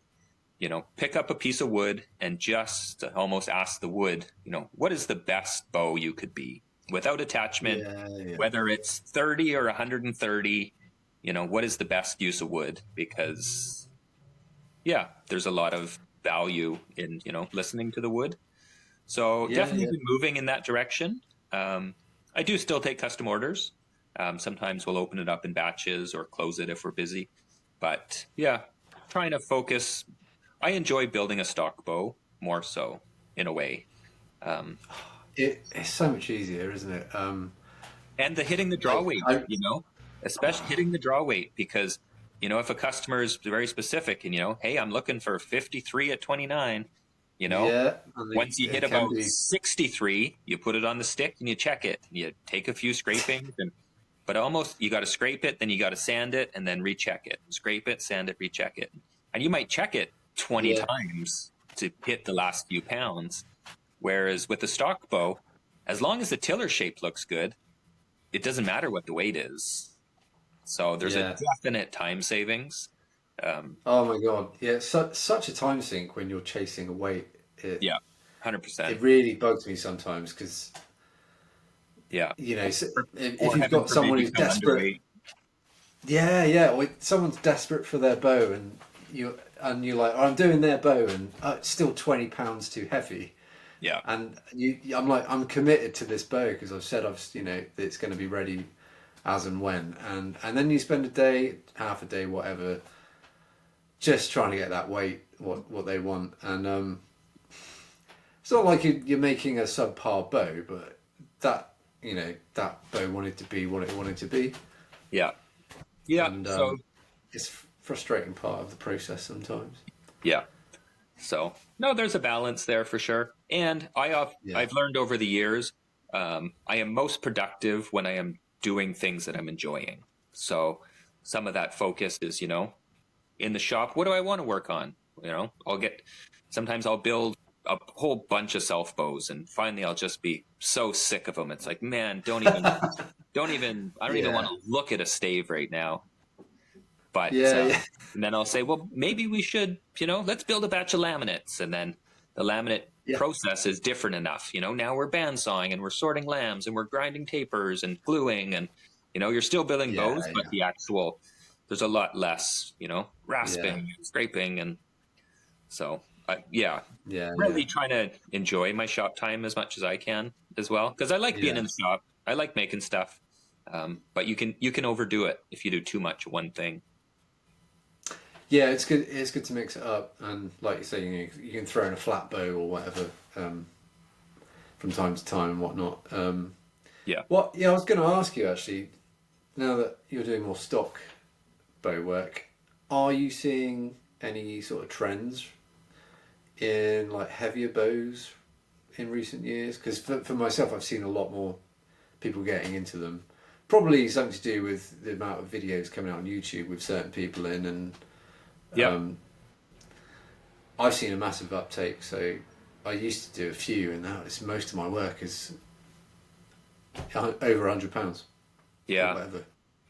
pick up a piece of wood and just almost ask the wood, what is the best bow you could be without attachment, Yeah. whether it's 30 or 130, what is the best use of wood? Because, there's a lot of value in, listening to the wood. So Yeah. definitely Yeah. been moving in that direction. I do still take custom orders. Sometimes we'll open it up in batches or close it if we're busy. But trying to focus. I enjoy building a stock bow more so, in a way. It's so much easier, isn't it? And hitting the draw weight, I- especially hitting the draw weight, because, if a customer is very specific and, hey, I'm looking for 53 at 29, Yeah. once you hit it can about be. 63, you put it on the stick and you check it. You take a few scrapings, but almost you got to scrape it, then you got to sand it, and then recheck it. Scrape it, sand it, recheck it, and you might check it 20 times to hit the last few pounds. Whereas with the stock bow, as long as the tiller shape looks good, it doesn't matter what the weight is. So there's a definite time savings. Oh my god! Yeah, such a time sink when you're chasing a weight. 100%. It really bugs me sometimes because Yeah. if Or you've heaven got someone forbid you who's come desperate, underweight. or someone's desperate for their bow, and you're like, oh, I'm doing their bow, and it's still 20 pounds too heavy. Yeah. And I'm like, I'm committed to this bow because I've said that it's going to be ready as and when, and then you spend a day, half a day, whatever, just trying to get that weight what they want, and it's not like you're making a subpar bow, but that that bow wanted to be what it wanted to be. Yeah. Yeah. And So it's frustrating part of the process sometimes. yeah. So no, there's a balance there for sure. And I've learned over the years, I am most productive when I am doing things that I'm enjoying. So some of that focus is, in the shop, what do I want to work on? Sometimes I'll build a whole bunch of self bows, and finally I'll just be so sick of them. It's like, man, I don't even want to look at a stave right now. But and then I'll say, well, maybe we should, let's build a batch of laminates. And then the laminate process is different enough. Now we're bandsawing and we're sorting lambs and we're grinding tapers and gluing, and you're still building bows, but there's a lot less, rasping and scraping. And so, really trying to enjoy my shop time as much as I can as well. Because I like being in the shop. I like making stuff. But you can overdo it if you do too much of one thing. Yeah, it's good. It's good to mix it up, and like you say, you can throw in a flat bow or whatever from time to time and whatnot. I was going to ask you actually. Now that you're doing more stock bow work, are you seeing any sort of trends in like heavier bows in recent years? Because for myself, I've seen a lot more people getting into them. Probably something to do with the amount of videos coming out on YouTube with certain people in, and I've seen a massive uptake. So I used to do a few, and now most of my work is over £100. Yeah, or whatever.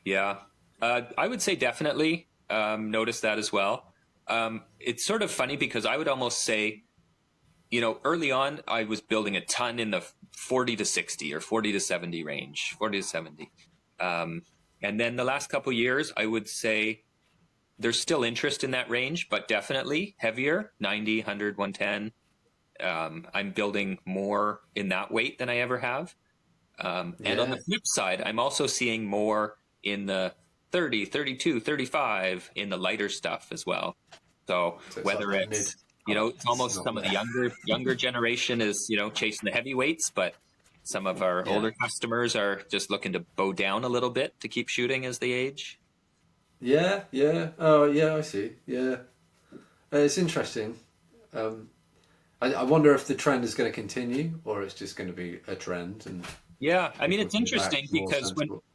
Yeah. I would say definitely notice that as well. It's sort of funny because I would almost say, early on I was building a ton in the 40 to 60 or 40 to 70 range, 40 to 70. And then the last couple of years, I would say there's still interest in that range, but definitely heavier, 90, 100, 110. I'm building more in that weight than I ever have. And on the flip side, I'm also seeing more in the 30, 32, 35 in the lighter stuff as well. So whether like it's, it's almost some of the younger generation is, chasing the heavyweights, but some of our older customers are just looking to bow down a little bit to keep shooting as they age. Yeah. Oh, yeah, I see. Yeah. It's interesting. I wonder if the trend is going to continue or it's just going to be a trend. And I mean, it's interesting because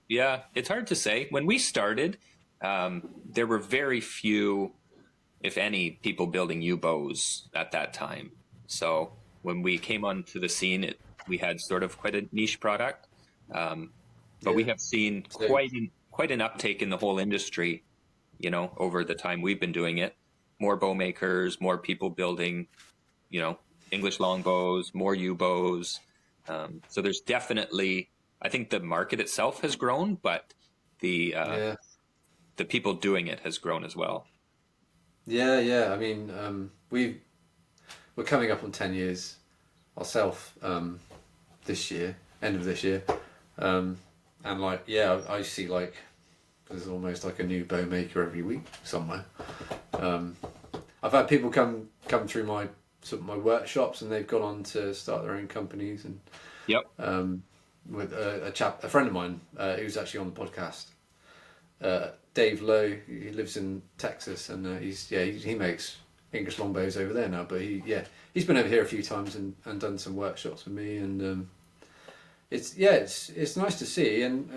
it's hard to say. When we started, there were very few, if any, people building U-bows at that time. So when we came onto the scene, we had sort of quite a niche product. But we have seen quite an uptake in the whole industry, over the time we've been doing it. More bow makers, more people building, English longbows, more U-bows. So there's definitely, I think the market itself has grown, but the people doing it has grown as well. Yeah. I mean, we're coming up on 10 years ourselves this year, end of this year. And I see like there's almost like a new bow maker every week somewhere. I've had people come through my workshops, and they've gone on to start their own companies. And with a friend of mine who's actually on the podcast, Dave Lowe. He lives in Texas, and he makes English longbows over there now. But he's been over here a few times and done some workshops with me, and it's nice to see, and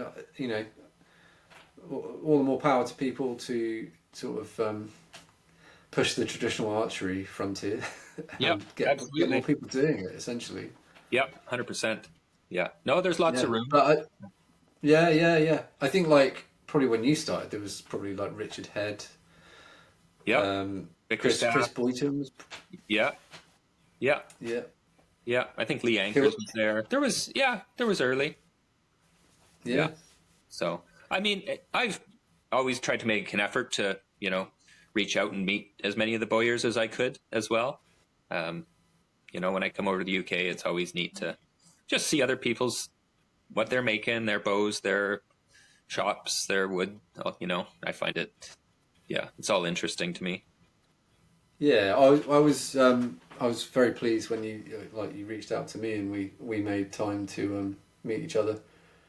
all the more power to people to sort of push the traditional archery frontier. And get more people doing it, essentially. Yep, 100%. Yeah. No, there's lots of room. But I think like probably when you started, there was probably like Richard Head. Yeah. Chris Boyton was. Yeah. I think Lee Ankles was there. There was early. Yeah. So, I mean, I've always tried to make an effort to, reach out and meet as many of the bowyers as I could as well. When I come over to the UK, it's always neat to just see other people's, what they're making, their bows, their shops, their wood. I find it, it's all interesting to me. Yeah, I was very pleased when you reached out to me, and we made time to meet each other.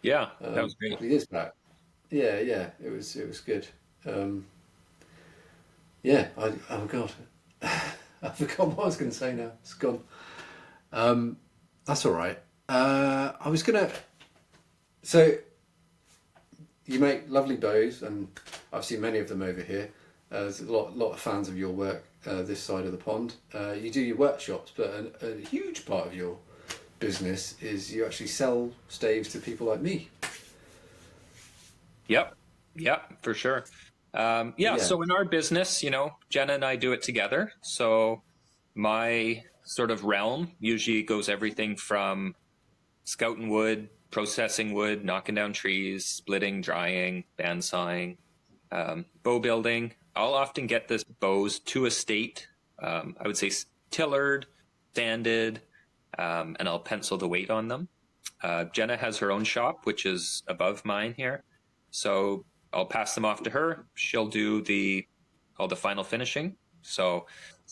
Yeah, that was great. 2 years back. Yeah, it was good. Oh God, I forgot what I was going to say now. It's gone. That's all right. I was gonna. So you make lovely bows, and I've seen many of them over here. There's a lot of fans of your work this side of the pond. You do your workshops, but a huge part of your business is you actually sell staves to people like me. Yep. Yep, for sure. Yeah. Yeah. So in our business, Jenna and I do it together. So my sort of realm usually goes everything from scouting wood, processing wood, knocking down trees, splitting, drying, bandsawing, bow building. I'll often get this bows to a state. I would say tillered, sanded, and I'll pencil the weight on them. Jenna has her own shop, which is above mine here. So I'll pass them off to her. She'll do all the final finishing. So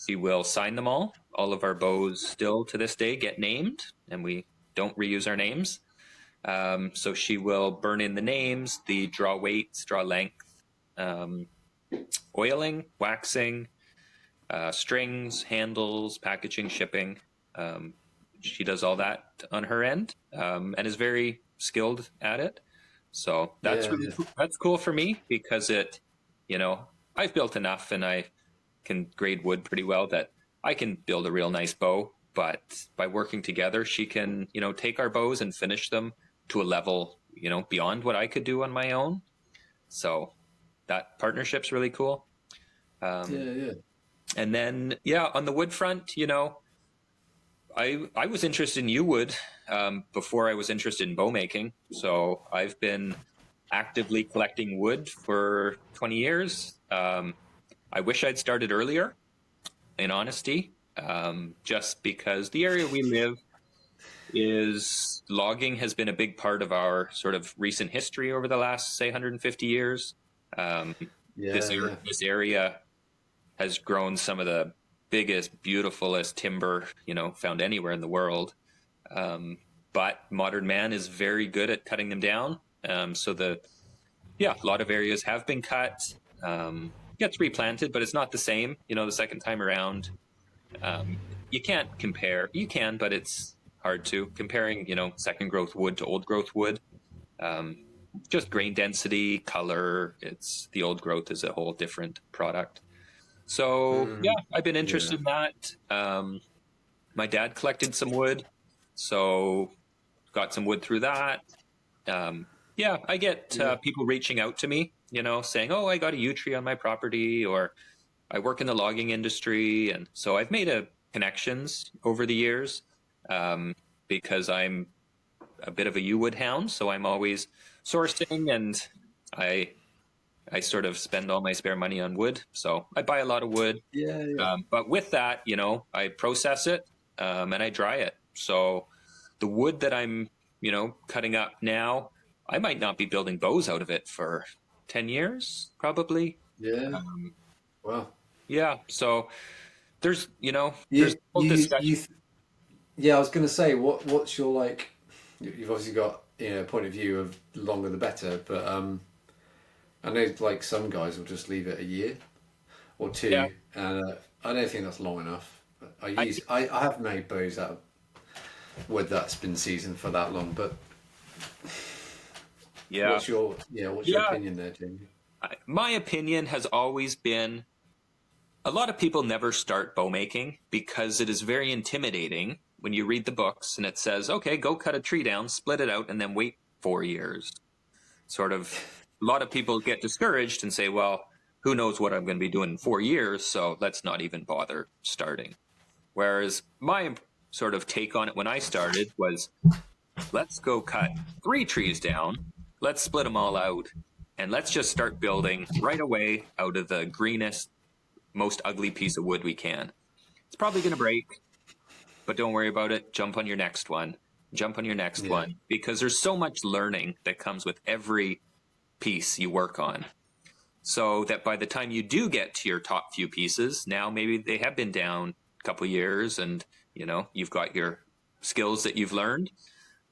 she will sign them all. All of our bows still to this day get named, and we don't reuse our names. So she will burn in the names, the draw weights, draw length, oiling, waxing, strings, handles, packaging, shipping. She does all that on her end, and is very skilled at it. So that's that's cool for me because I've built enough and I can grade wood pretty well that I can build a real nice bow. But by working together, she can, take our bows and finish them to a level, beyond what I could do on my own. So that partnership's really cool. Yeah. And then, on the wood front, I was interested in yew wood before I was interested in bow making. So I've been actively collecting wood for 20 years. I wish I'd started earlier, in honesty, just because the area we live is logging has been a big part of our sort of recent history over the last, say, 150 years. This area has grown some of the biggest, beautifulest timber, found anywhere in the world. But modern man is very good at cutting them down. So a lot of areas have been cut, gets replanted, but it's not the same, the second time around. You can't compare. You can, but it's hard to. Comparing, second growth wood to old growth wood. Just grain density, color, the old growth is a whole different product. So I've been interested in that. My dad collected some wood, so got some wood through that. I get people reaching out to me, saying, "Oh, I got a yew tree on my property," or "I work in the logging industry," and so I've made connections over the years because I'm a bit of a yew wood hound, so I'm always sourcing, and I sort of spend all my spare money on wood. So I buy a lot of wood. But with that, I process it and I dry it. So the wood that I'm, cutting up now, I might not be building bows out of it for 10 years, probably. Yeah. Wow. Yeah. So there's, You, there's whole you, discussion. I was going to say, what's your you've obviously got, a point of view of the longer the better, but I know some guys will just leave it a year or two, and I don't think that's long enough. I have made bows out of wood that's been seasoned for that long, but what's your opinion there, Jamie? My opinion has always been a lot of people never start bow making because it is very intimidating when you read the books and it says, okay, go cut a tree down, split it out, and then wait 4 years. Sort of, a lot of people get discouraged and say, well, who knows what I'm going to be doing in 4 years, so let's not even bother starting. Whereas my sort of take on it when I started was, let's go cut 3 trees down, let's split them all out, and let's just start building right away out of the greenest, most ugly piece of wood we can. It's probably going to break, but don't worry about it. Jump on your next one. Because there's so much learning that comes with every piece you work on. So that by the time you do get to your top few pieces, now maybe they have been down a couple years and, you've got your skills that you've learned.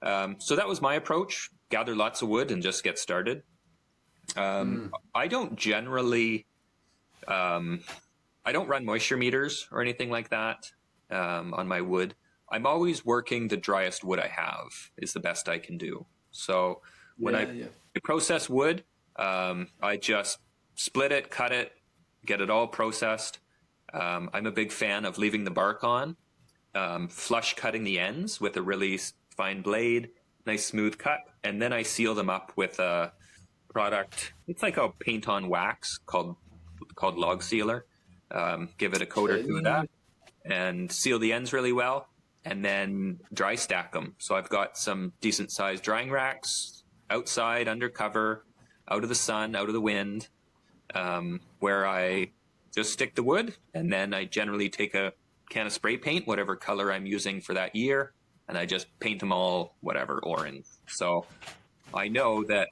So that was my approach. Gather lots of wood and just get started. I don't generally, I don't run moisture meters or anything like that on my wood. I'm always working the driest wood I have is the best I can do. So when I process wood, I just split it, cut it, get it all processed. I'm a big fan of leaving the bark on, flush cutting the ends with a really fine blade, nice smooth cut, and then I seal them up with a product. It's like a paint on wax called log sealer. Give it a coat or two of that, and seal the ends really well, and then dry stack them. So I've got some decent sized drying racks outside, under cover, out of the sun, out of the wind, where I just stick the wood, and then I generally take a can of spray paint, whatever color I'm using for that year, and I just paint them all whatever orange. So I know that,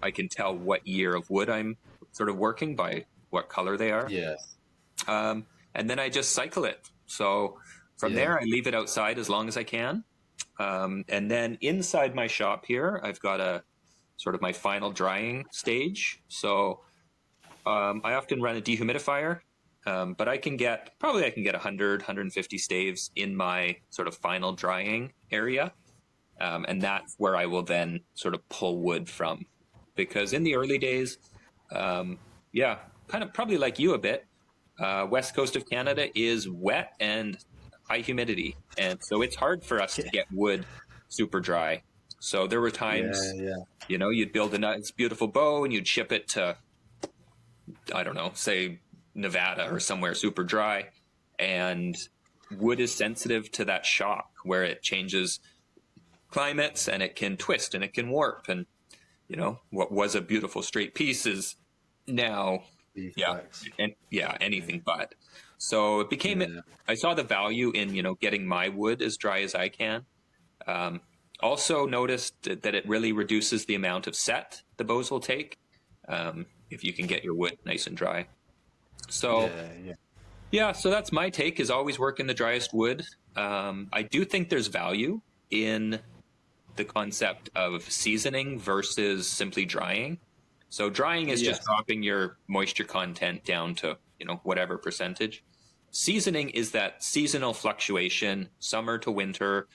I can tell what year of wood I'm sort of working by what color they are. Yeah. And then I just cycle it. So from there, I leave it outside as long as I can. And then inside my shop here, I've got a sort of my final drying stage. So I often run a dehumidifier, but I can get 100, 150 staves in my sort of final drying area. And that's where I will then sort of pull wood from. Because in the early days, kind of probably like you a bit, west coast of Canada is wet and high humidity. And so it's hard for us to get wood super dry. So there were times, you'd build a nice, beautiful bow and you'd ship it to, I don't know, say Nevada or somewhere super dry. And wood is sensitive to that shock where it changes climates and it can twist and it can warp. And, what was a beautiful straight piece is now, anything but. So it became, I saw the value in, getting my wood as dry as I can. Also noticed that it really reduces the amount of set the bows will take if you can get your wood nice and dry. So, so that's my take, is always work in the driest wood. I do think there's value in the concept of seasoning versus simply drying. So drying is just dropping your moisture content down to, whatever percentage. Seasoning is that seasonal fluctuation, summer to winter,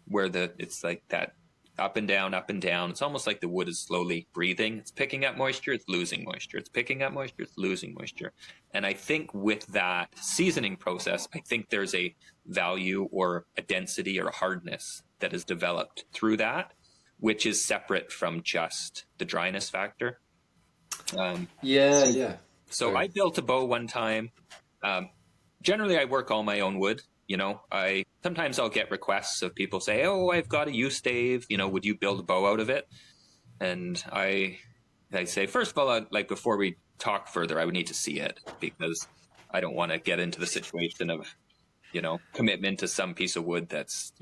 where it's like that up and down, up and down. It's almost like the wood is slowly breathing. It's picking up moisture, it's losing moisture. It's picking up moisture, it's losing moisture. And I think with that seasoning process, I think there's a value or a density or a hardness that is developed through that, which is separate from just the dryness factor. So I built a bow one time. Generally, I work all my own wood. Sometimes I'll get requests of people say, "Oh, I've got a yew stave. Would you build a bow out of it?" And I say, first of all, before we talk further, I would need to see it, because I don't want to get into the situation of, commitment to some piece of wood that's,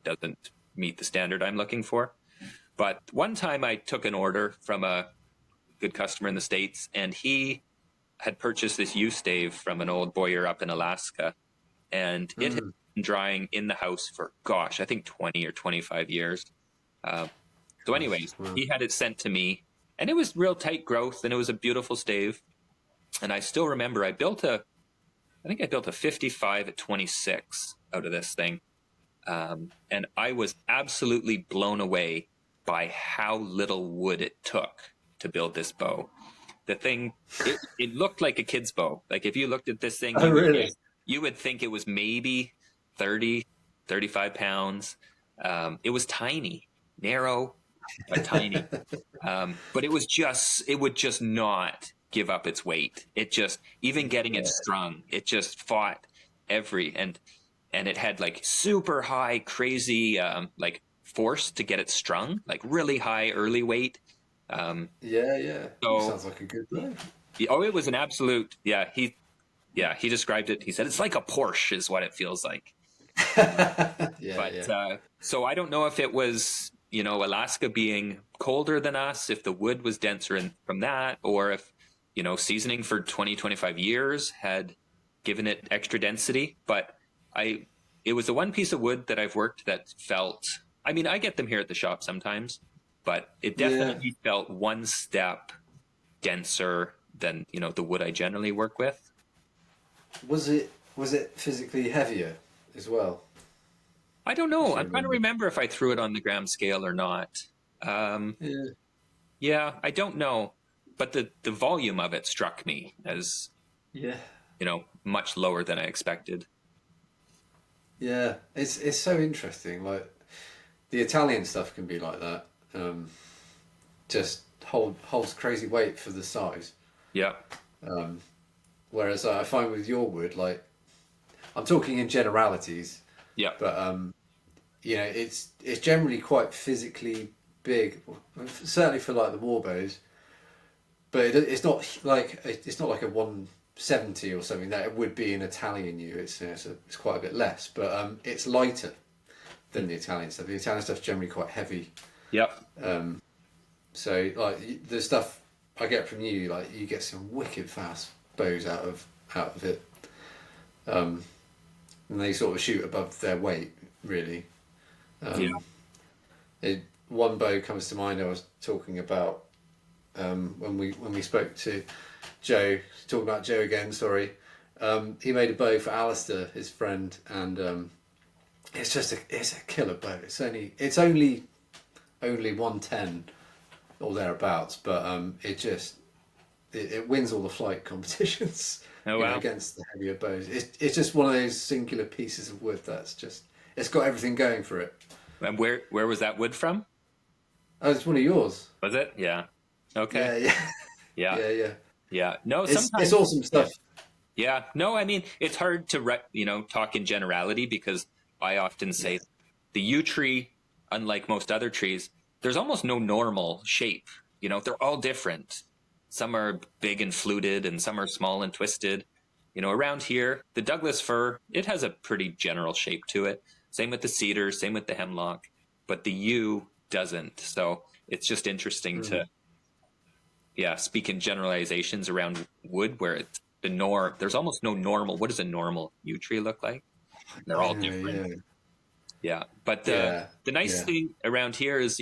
doesn't meet the standard I'm looking for. But one time I took an order from a good customer in the States, and he had purchased this yew stave from an old bowyer up in Alaska, and it had been drying in the house for, I think 20 or 25 years. So anyways, he had it sent to me, and it was real tight growth, and it was a beautiful stave. And I still remember I built a 55 at 26 out of this thing. And I was absolutely blown away by how little wood it took to build this bow. The thing, it looked like a kid's bow. Like if you looked at this thing, you would think it was maybe 30, 35 pounds. It was tiny, narrow, but tiny. But it would just not give up its weight. It just, even getting it strung, it just fought and it had like super high, crazy, force to get it strung, like really high early weight. So, sounds like a good bow. It was an absolute, he described it. He said, it's like a Porsche is what it feels like. So I don't know if it was, Alaska being colder than us, if the wood was denser from that, or if, seasoning for 20, 25 years had given it extra density. But it was the one piece of wood that I've worked that felt, I get them here at the shop sometimes, but it definitely felt one step denser than, the wood I generally work with. Was it physically heavier as well? I don't know. I'm trying to remember if I threw it on the gram scale or not. I don't know. but the volume of it struck me as, Yeah. much lower than I expected. Yeah, it's so interesting. Like the Italian stuff can be like that. Just holds crazy weight for the size. Yeah. Whereas I find with your wood, like I'm talking in generalities, Yeah. but it's generally quite physically big, certainly for like the war bows. But it's not like a 170 or something that it would be in Italian yew. It's quite a bit less, but it's lighter than the Italian stuff. The Italian stuff's generally quite heavy. Yep. So like the stuff I get from you, like you get some wicked fast bows out of it, and they sort of shoot above their weight really. One bow comes to mind. I was talking about when we spoke to Joe. Talking about Joe again. Sorry, he made a bow for Alistair, his friend, and it's a killer bow. It's only 110 or thereabouts, but it wins all the flight competitions. Oh, wow. Against the heavier bows. It's just one of those singular pieces of wood that's just it's got everything going for it. And where was that wood from? Oh, it's one of yours. Was it? Yeah. Okay. Yeah. Yeah. No, It's sometimes awesome stuff. Yeah. No, I mean, it's hard to talk in generality, because I often say the yew tree, unlike most other trees, there's almost no normal shape. They're all different. Some are big and fluted, and some are small and twisted. Around here, the Douglas fir, it has a pretty general shape to it. Same with the cedar, same with the hemlock, but the yew doesn't. So it's just interesting to, speak in generalizations around wood, where it's the norm. There's almost no normal. What does a normal yew tree look like? They're all different. Yeah. But the nice thing around here is,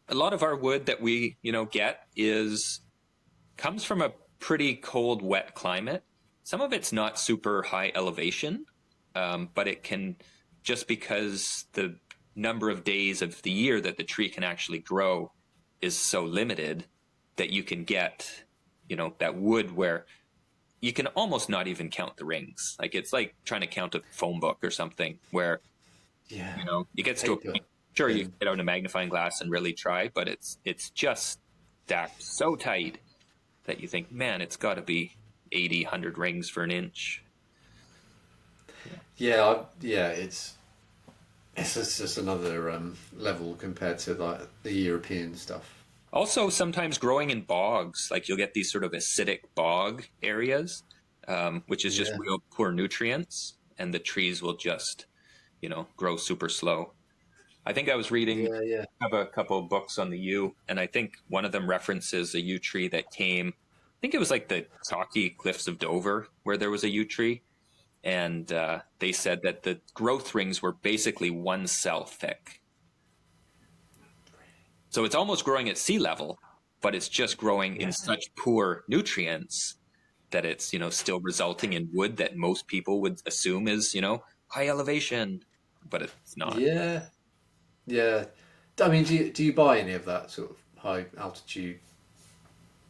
a lot of our wood that we, get comes from a pretty cold, wet climate. Some of it's not super high elevation, but it can, just because the number of days of the year that the tree can actually grow is so limited, that you can get, that wood where you can almost not even count the rings. Like, it's like trying to count a phone book or something, where, it gets to a point. Sure, you get out a magnifying glass and really try, but it's just stacked so tight that you think, man, it's got to be 80, 100 rings for an inch. It's just another level compared to like the European stuff. Also, sometimes growing in bogs, like you'll get these sort of acidic bog areas, which is just real poor nutrients, and the trees will just, grow super slow. I think I was reading, I have a couple of books on the yew, and I think one of them references a yew tree that came, I think it was like the Chalky Cliffs of Dover, where there was a yew tree. And they said that the growth rings were basically 1 cell thick. So it's almost growing at sea level, but it's just growing in such poor nutrients that it's, still resulting in wood that most people would assume is, high elevation, but it's not. Yeah. I mean, do you buy any of that sort of high altitude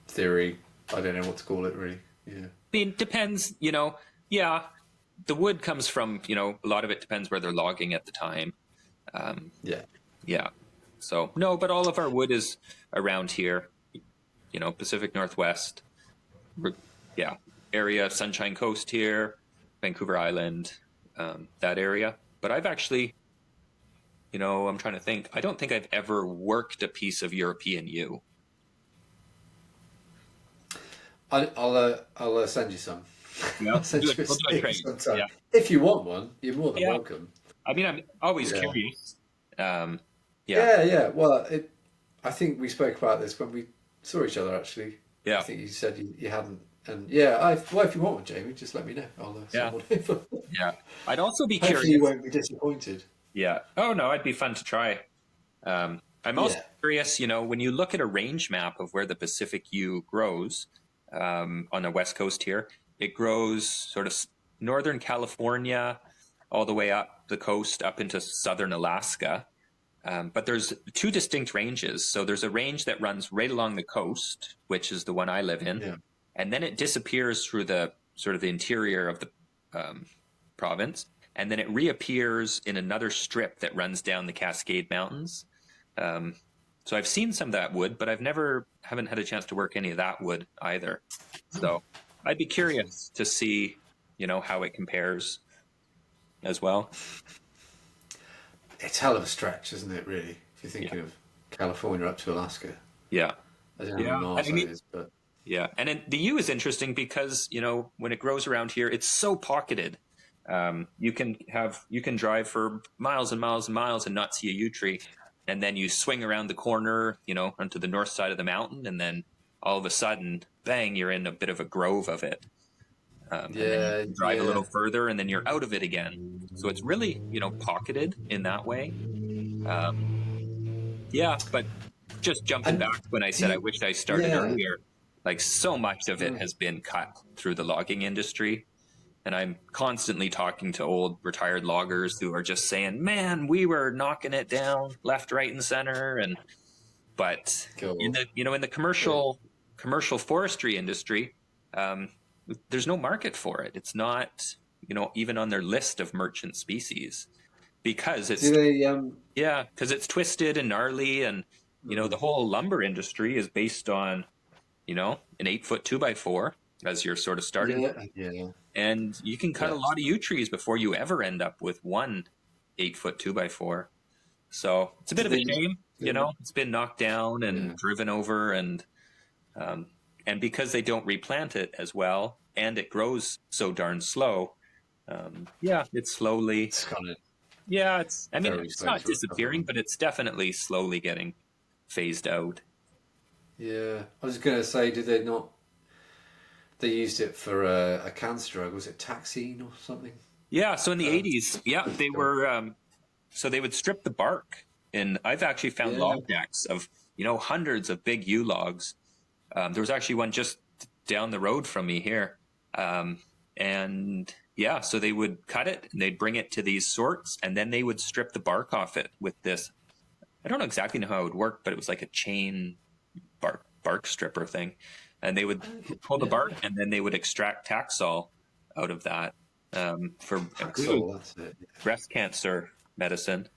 theory? I don't know what to call it, really. Yeah. I mean, depends, the wood comes from, a lot of it depends where they're logging at the time. Yeah. So, no, but all of our wood is around here, Pacific Northwest, area, Sunshine Coast here, Vancouver Island, that area. But I've actually, I'm trying to think. I don't think I've ever worked a piece of European yew. I'll send you some. Yeah, Send you a stick sometime. Yeah. If you want one, you're more than welcome. I mean, I'm always curious. Yeah. Well, I think we spoke about this when we saw each other, actually. Yeah. I think you said you hadn't. And if you want one, Jamie, just let me know. I'll send one over. Yeah. I'd also be Hopefully curious. you won't be disappointed. Yeah. Oh, no, it'd be fun to try. I'm also curious, when you look at a range map of where the Pacific yew grows on the West Coast here, it grows sort of northern California all the way up the coast, up into southern Alaska. But there's two distinct ranges. So there's a range that runs right along the coast, which is the one I live in, Yeah. and then it disappears through the sort of the interior of the province, and then it reappears in another strip that runs down the Cascade Mountains. Um, so I've seen some of that wood, but haven't had a chance to work any of that wood either. So I'd be curious to see, how it compares as well. It's hell of a stretch, isn't it, really? If you're thinking of California up to Alaska. Yeah. I don't know how many miles that is, but... Yeah, and the yew is interesting because when it grows around here, it's so pocketed. You can drive for miles and miles and miles and not see a yew tree, and then you swing around the corner, onto the north side of the mountain, and then all of a sudden, bang, you're in a bit of a grove of it. And then you drive a little further, and then you're out of it again. So it's really pocketed in that way. But just jumping back when I said I wished I started earlier. Like, so much of it has been cut through the logging industry. And I'm constantly talking to old retired loggers who are just saying, man, we were knocking it down left, right, and center. But in the commercial forestry industry, there's no market for it. It's not, even on their list of merchant species because it's, because it's twisted and gnarly. And, the whole lumber industry is based on, an 8-foot 2x4 as your sort of starting. Yeah. And you can cut a lot of yew trees before you ever end up with one 8-foot 2x4. So it's a bit of a shame, it's been knocked down and driven over, and because they don't replant it as well, and it grows so darn slow. It's slowly. It's kind of. Yeah, it's not disappearing, but it's definitely slowly getting phased out. Yeah, I was going to say, did they not? They used it for a cancer drug. Was it Taxine or something? Yeah. So in the 80s, they were. So they would strip the bark, and I've actually found log decks of hundreds of big yew logs. There was actually one just down the road from me here, so they would cut it and they'd bring it to these sorts, and then they would strip the bark off it with this. I don't exactly know how it would work, but it was like a chain bark stripper thing, and they would pull the bark and then they would extract Taxol out of that for breast cancer medicine.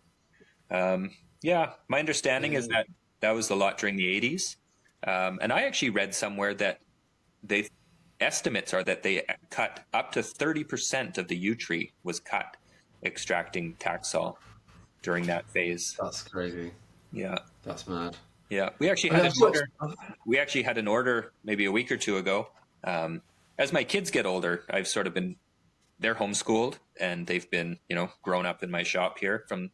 My understanding is that was a lot during the 80s, and I actually read somewhere that estimates are that they cut up to 30% of the yew tree was cut extracting Taxol during that phase. That's crazy. Yeah, that's mad. Yeah, we actually had an order. We actually had an order maybe a week or two ago. As my kids get older, I've sort of they're homeschooled, and they've been, grown up in my shop here from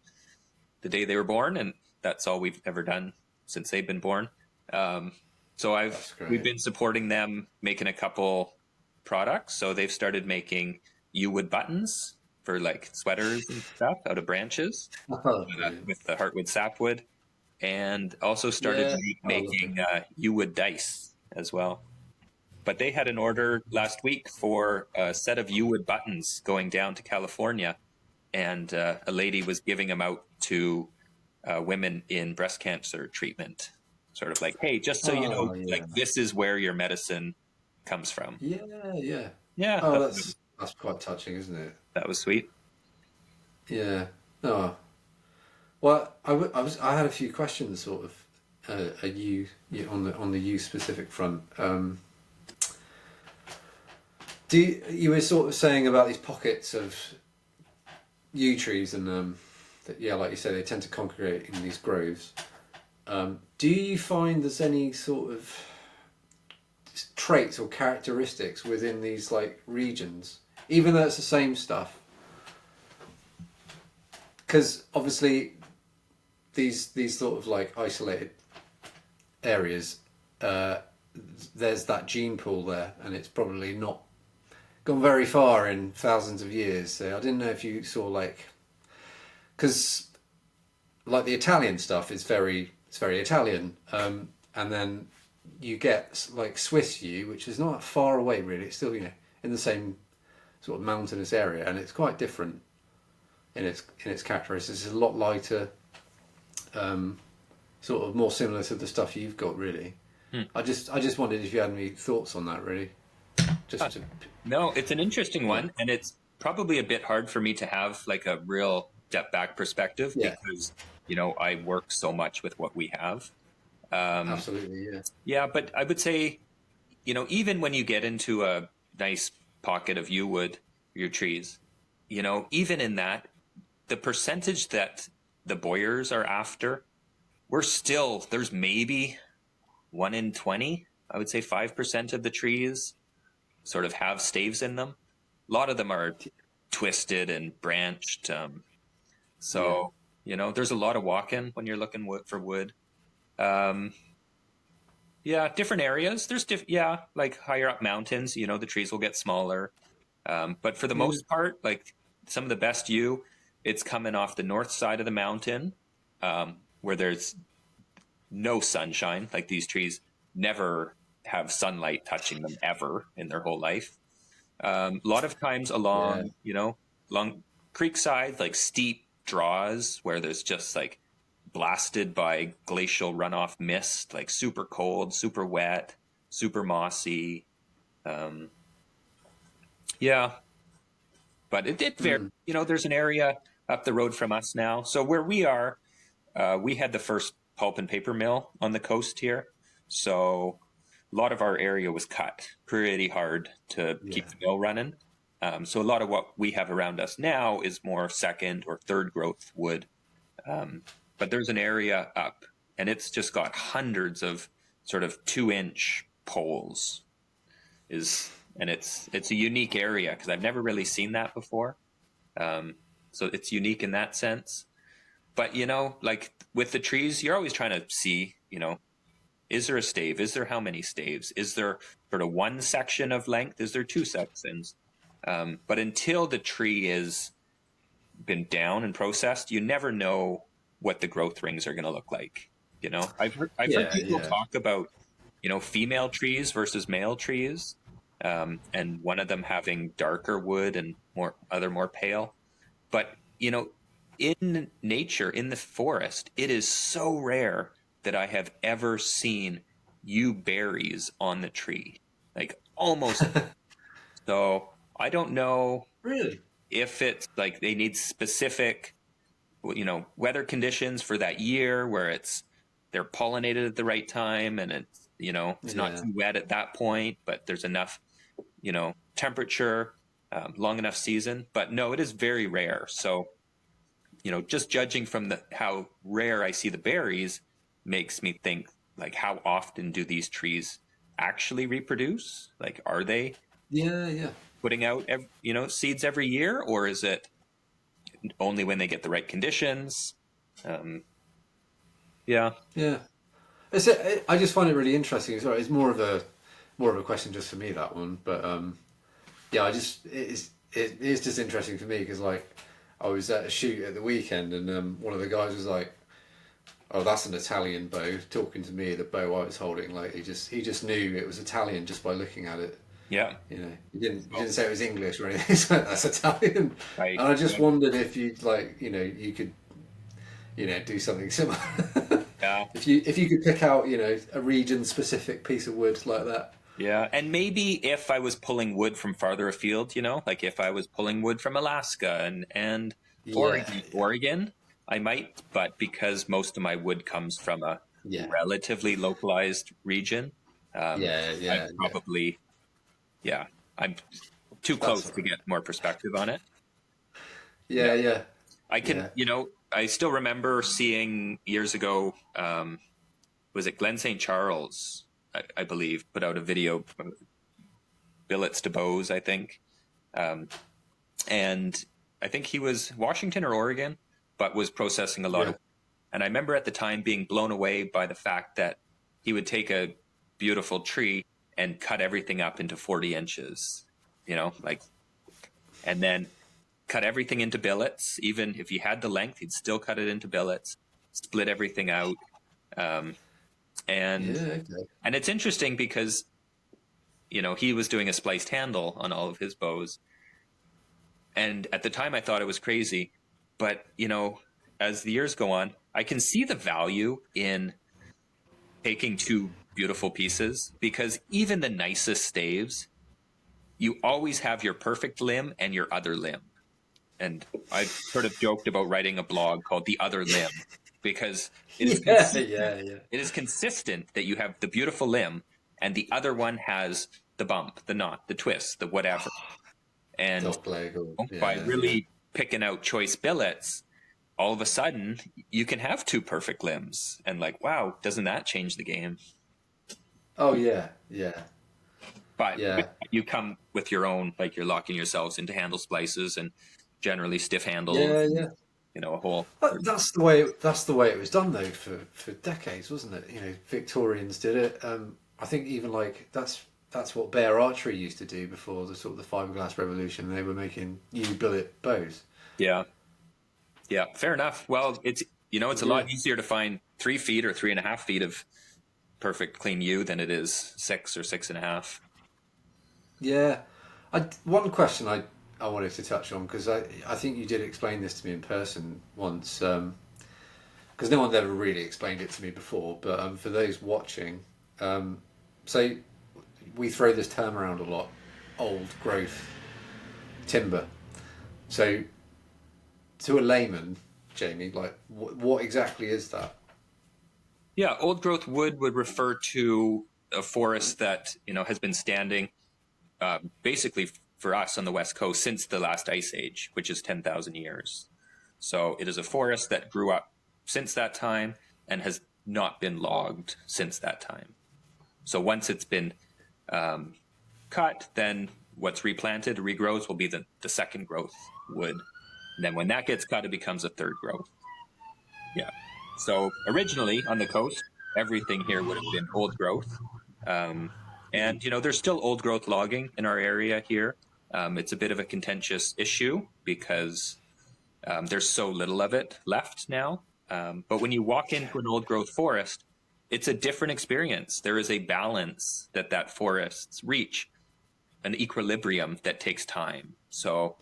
the day they were born, and that's all we've ever done since they've been born. So we've been supporting them making a couple products. So they've started making yew wood buttons for like sweaters and stuff out of branches with the heartwood sapwood. And also started making yew wood dice as well. But they had an order last week for a set of yew wood buttons going down to California, and a lady was giving them out to women in breast cancer treatment. Sort of like, hey, just so you know, like, this is where your medicine comes from. Yeah. Oh, that's quite touching, isn't it? That was sweet. Yeah. Oh. Well, I had a few questions, sort of, on the yew specific front. You were sort of saying about these pockets of yew trees, and that, like you say, they tend to congregate in these groves. Do you find there's any sort of traits or characteristics within these like regions, even though it's the same stuff? Because obviously these sort of like isolated areas, there's that gene pool there, and it's probably not gone very far in thousands of years. So I didn't know if you saw because like the Italian stuff is very Italian, and then you get like Swiss yew, which is not far away really. It's still in the same sort of mountainous area, and it's quite different in its characteristics. It's a lot lighter. sort of more similar to the stuff you've got, really. I just wondered if you had any thoughts on that, really. Just to... No, it's an interesting one, and it's probably a bit hard for me to have like a real step back perspective because I work so much with what we have. Absolutely, yeah. Yeah, but I would say, even when you get into a nice pocket of yew wood, your trees, even in that, the percentage that the boyers are after, there's maybe 1 in 20. I would say 5% of the trees sort of have staves in them. A lot of them are twisted and branched. There's a lot of walking when you're looking for wood. Different areas. Like higher up mountains, the trees will get smaller. But for the most part, like some of the best yew, it's coming off the north side of the mountain, where there's no sunshine. Like these trees never have sunlight touching them ever in their whole life. A lot of times along creek sides, like steep draws where there's just like blasted by glacial runoff mist, like super cold, super wet, super mossy. But it varies. There's an area up the road from us now. So where we are, we had the first pulp and paper mill on the coast here. So a lot of our area was cut pretty hard to keep the mill running. So a lot of what we have around us now is more second or third growth wood. But there's an area up, and it's just got hundreds of sort of 2-inch poles. It's a unique area because I've never really seen that before. So it's unique in that sense. But, like with the trees, you're always trying to see, is there a stave? Is there how many staves? Is there sort of one section of length? Is there 2 sections? But until the tree is been down and processed, you never know what the growth rings are going to look like. I've heard people talk about, female trees versus male trees, and one of them having darker wood and more pale. But, in nature, in the forest, it is so rare that I have ever seen yew berries on the tree, like almost. So I don't know Really? if it's like they need specific, weather conditions for that year where they're pollinated at the right time and it's not too wet at that point, but there's enough, temperature, long enough season. But no, it is very rare. So, just judging from how rare I see the berries makes me think, like, how often do these trees actually reproduce? Like, are they putting out seeds every year, or is it only when they get the right conditions? I just find it really interesting. Sorry, it's more of a question just for me, that one. But it is just interesting for me because, like, I was at a shoot at the weekend and one of the guys was like, "Oh, that's an Italian bow." Talking to me, the bow I was holding, like he just knew it was Italian just by looking at it. Yeah. He didn't say it was English or anything. So that's Italian. Right. And I just wondered if you'd you could, do something similar. Yeah. If you could pick out, a region specific piece of wood like that. Yeah. And maybe if I was pulling wood from farther afield, like if I was pulling wood from Alaska and Oregon, I might, but because most of my wood comes from a relatively localized region, I'm probably, I'm too close to get more perspective on it. Yeah. I can, I still remember seeing years ago, was it Glenn St. Charles, I believe, put out a video, Billets to Bows, I think. And I think he was Washington or Oregon, but was processing a lot of. And I remember at the time being blown away by the fact that he would take a beautiful tree and cut everything up into 40 inches, and then cut everything into billets. Even if he had the length, he'd still cut it into billets, split everything out. And it's interesting because, he was doing a spliced handle on all of his bows. And at the time I thought it was crazy, but, as the years go on, I can see the value in taking two beautiful pieces, because even the nicest staves, you always have your perfect limb and your other limb. And I've sort of joked about writing a blog called The Other Limb, because it is Yeah, yeah, yeah. it is consistent that you have the beautiful limb and the other one has the bump, the knot, the twist, the whatever. And Dog leg. Or, by yeah, yeah. really picking out choice billets, all of a sudden you can have two perfect limbs. And like, wow, doesn't that change the game? Oh, yeah, yeah, But yeah. you come with your own, like you're locking yourselves into handle splices and generally stiff handles, Yeah, and, yeah. a whole. That's the way. That's the way it was done, though, for decades, wasn't it? You know, Victorians did it. I think even like that's what bear archery used to do before the sort of the fiberglass revolution. They were making U billet bows. Yeah. Yeah. Fair enough. Well, it's a Yeah, lot easier to find 3 feet or 3.5 feet of perfect clean U than it is 6 or 6.5. yeah. One question I wanted to touch on because I think you did explain this to me in person once. Because no one's ever really explained it to me before. But for those watching, so we throw this term around a lot, old growth timber. So to a layman, Jamie, like what exactly is that? Yeah. Old growth wood would refer to a forest that, has been standing basically for us on the West Coast since the last ice age, which is 10,000 years. So it is a forest that grew up since that time and has not been logged since that time. So once it's been cut, then what's replanted, regrows, will be the second growth wood. And then when that gets cut, it becomes a third growth. Yeah. So originally on the coast, everything here would have been old growth. And, there's still old growth logging in our area here. It's a bit of a contentious issue because there's so little of it left now. But when you walk into an old growth forest, it's a different experience. There is a balance that forests reach, an equilibrium that takes time. So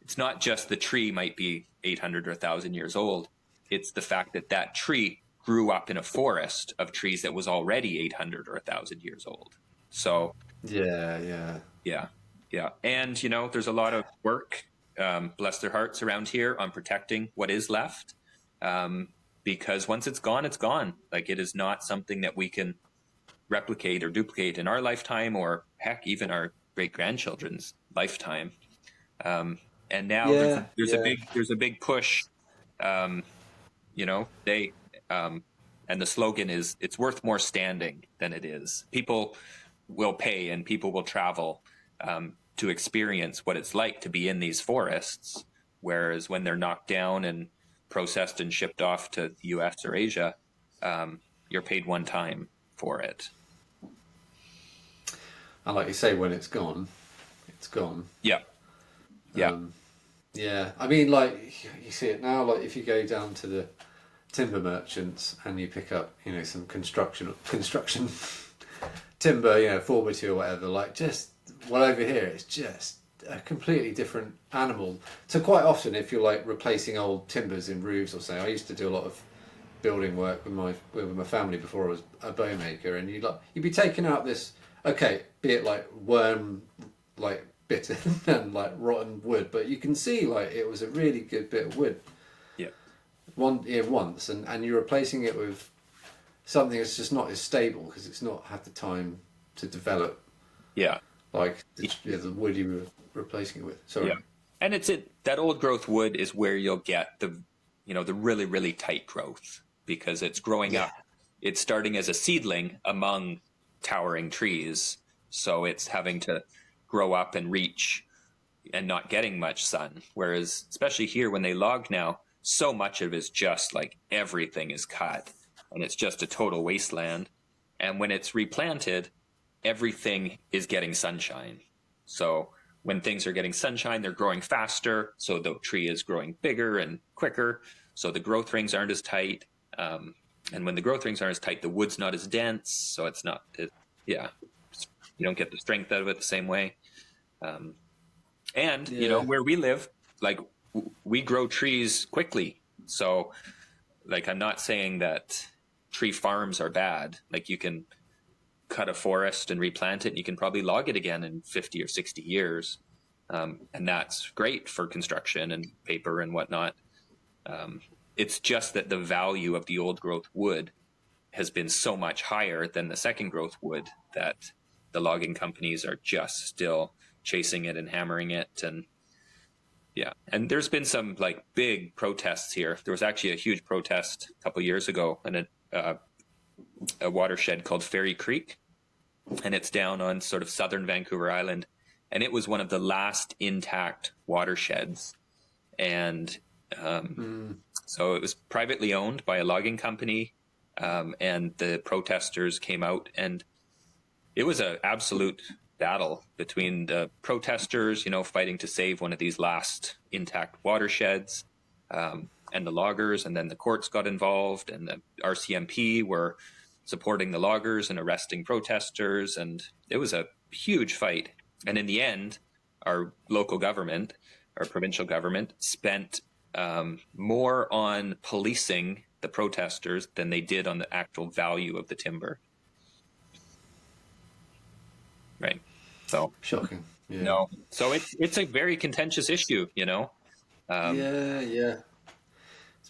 it's not just the tree might be 800 or 1,000 years old. It's the fact that tree grew up in a forest of trees that was already 800 or 1,000 years old. So Yeah, yeah, yeah, yeah. And, there's a lot of work, bless their hearts, around here on protecting what is left. Because once it's gone, it's gone. Like, it is not something that we can replicate or duplicate in our lifetime, or heck, even our great grandchildren's lifetime. And now yeah, there's a yeah. big push. Um, they and the slogan is, it's worth more standing than it is. People will pay and people will travel to experience what it's like to be in these forests, whereas when they're knocked down and processed and shipped off to the US or Asia, you're paid one time for it. And like you say, when it's gone, it's gone. Yeah, yeah, Yeah, I mean, like you see it now. Like if you go down to the timber merchants and you pick up, some construction timber, 4x2 or whatever. Like just well over here, it's just a completely different animal. So quite often, if you're like replacing old timbers in roofs or something, I used to do a lot of building work with my family before I was a bow maker, and you'd be taking out this, okay, be it like worm, like bitten and like rotten wood, but you can see like it was a really good bit of wood yeah, once, and you're replacing it with something that's just not as stable because it's not had the time to develop yeah, like the wood you were replacing it with. Sorry. yeah. And that old growth wood is where you'll get the really, really tight growth, because it's growing up. It's starting as a seedling among towering trees. So it's having to grow up and reach and not getting much sun. Whereas, especially here, when they log now, so much of it is just like everything is cut and it's just a total wasteland. And when it's replanted, everything is getting sunshine. So when things are getting sunshine, they're growing faster. So the tree is growing bigger and quicker. So the growth rings aren't as tight. And when the growth rings aren't as tight, the wood's not as dense. So it's not, you don't get the strength out of it the same way. And Yeah. where we live, like we grow trees quickly. So like, I'm not saying that tree farms are bad. Like, you can cut a forest and replant it, and you can probably log it again in 50 or 60 years. And that's great for construction and paper and whatnot. It's just that the value of the old growth wood has been so much higher than the second growth wood that the logging companies are just still chasing it and hammering it. And yeah, and there's been some like big protests here. There was actually a huge protest a couple of years ago in a watershed called Fairy Creek, and it's down on sort of southern Vancouver Island, and it was one of the last intact watersheds. And so it was privately owned by a logging company, and the protesters came out, and it was an absolute battle between the protesters, fighting to save one of these last intact watersheds, and the loggers, and then the courts got involved, and the RCMP were supporting the loggers and arresting protesters, and it was a huge fight. And in the end, our local government, our provincial government, spent more on policing the protesters than they did on the actual value of the timber. Right. So Shocking. Yeah. no. So it's a very contentious issue, Yeah. The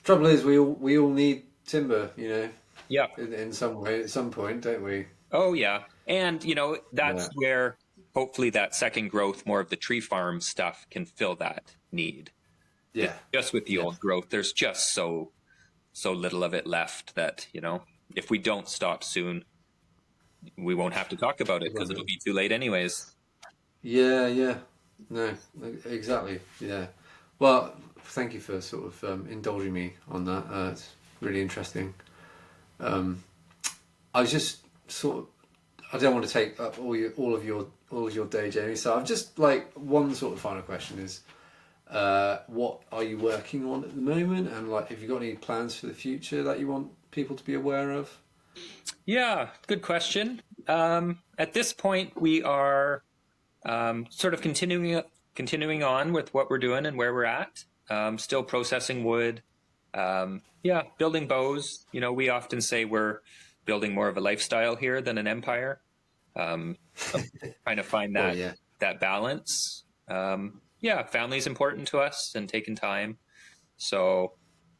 trouble is, we all need timber, Yeah. in some way at some point, don't we? Oh yeah. And that's Yeah. where hopefully that second growth, more of the tree farm stuff, can fill that need. Yeah. Just with the old growth, there's just so little of it left that, if we don't stop soon, we won't have to talk about it because it'll be too late anyways. Yeah. No, exactly. Yeah. Well, thank you for sort of indulging me on that. It's really interesting. I was just sort of, I don't want to take up all of your day, Jamie. So I've just like one sort of final question is, what are you working on at the moment, and like, have you got any plans for the future that you want people to be aware of? Yeah, good question. At this point, we are sort of continuing on with what we're doing and where we're at. Still processing wood. Building bows. We often say we're building more of a lifestyle here than an empire. Trying to find that that balance. Family's important to us and taking time. So,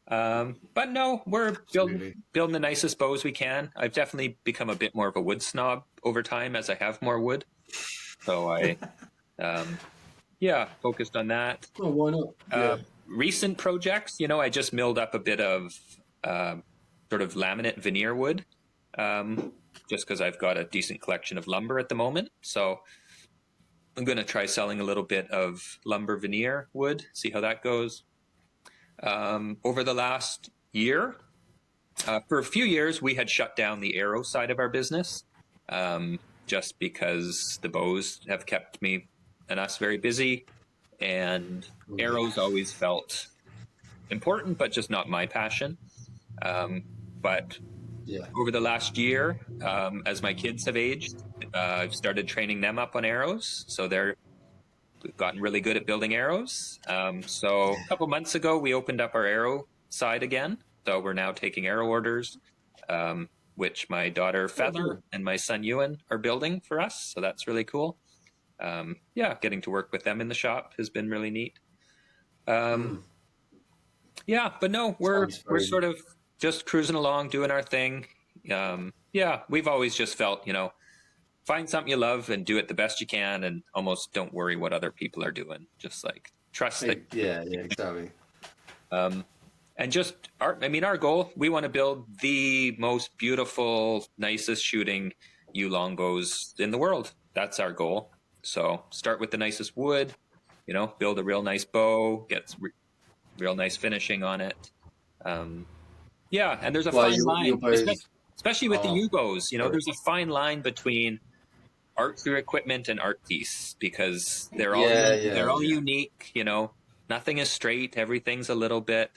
but no, we're building the nicest bows we can. I've definitely become a bit more of a wood snob over time as I have more wood. So I, focused on that. Oh, why not? Recent projects, I just milled up a bit of sort of laminate veneer wood, just because I've got a decent collection of lumber at the moment. So I'm going to try selling a little bit of lumber veneer wood, see how that goes. Over the last year, for a few years, we had shut down the arrow side of our business, just because the bows have kept me and us very busy, and arrows always felt important, but just not my passion. But over the last year, as my kids have aged, I've started training them up on arrows. So we've gotten really good at building arrows. So a couple months ago, we opened up our arrow side again. So we're now taking arrow orders, which my daughter Feather and my son Ewan are building for us. So that's really cool. Getting to work with them in the shop has been really neat. But no, we're sort of just cruising along, doing our thing. We've always just felt, find something you love and do it the best you can, and almost don't worry what other people are doing. Just like trust that. Yeah, exactly. And just our goal, we want to build the most beautiful, nicest shooting longbows in the world. That's our goal. So start with the nicest wood, build a real nice bow, get real nice finishing on it. And there's a fine line, especially with the U-bows. There's a fine line between archery equipment and art piece, because they're all unique. Nothing is straight. Everything's a little bit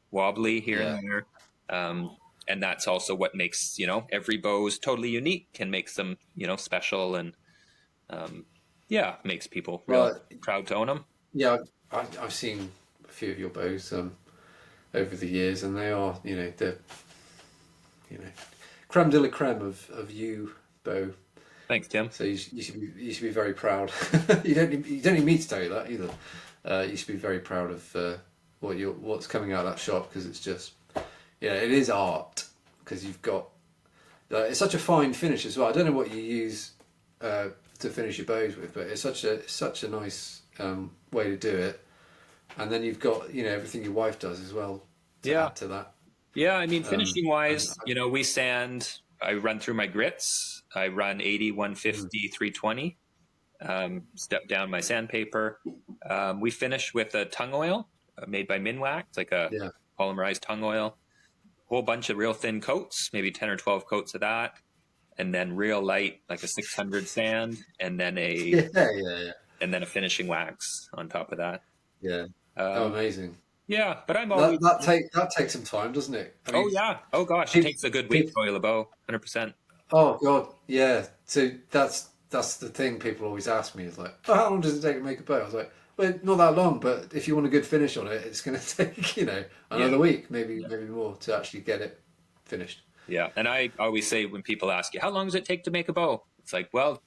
wobbly here and there. And that's also what makes every bow is totally unique and makes them special, and makes people real proud to own them. Yeah, I've seen a few of your bows. over the years, and they are, they're, creme de la creme of you, Bo. Thanks, Tim. So you should be very proud. You don't need me to tell you that either. You should be very proud of what's coming out of that shop, because it's just, it is art, because you've got it's such a fine finish as well. I don't know what you use to finish your bows with, but it's such a nice way to do it. And then you've got everything your wife does as well to add to that. Yeah, I mean, finishing wise, we sand. I run through my grits. I run 80, 150, 320. Step down my sandpaper. We finish with a tongue oil made by Minwax, like a polymerized tongue oil. Whole bunch of real thin coats, maybe 10 or 12 coats of that, and then real light, like a 600 sand, and then and then a finishing wax on top of that. Yeah. Amazing. Yeah, but I'm always that takes some time, doesn't it? I mean, oh gosh, it takes a good week to oil a bow, 100%. Oh god, yeah. So that's the thing people always ask me is like, oh, how long does it take to make a bow? I was like, well, not that long, but if you want a good finish on it, it's going to take another week, maybe more, to actually get it finished. Yeah, and I always say when people ask you, how long does it take to make a bow? It's like, well,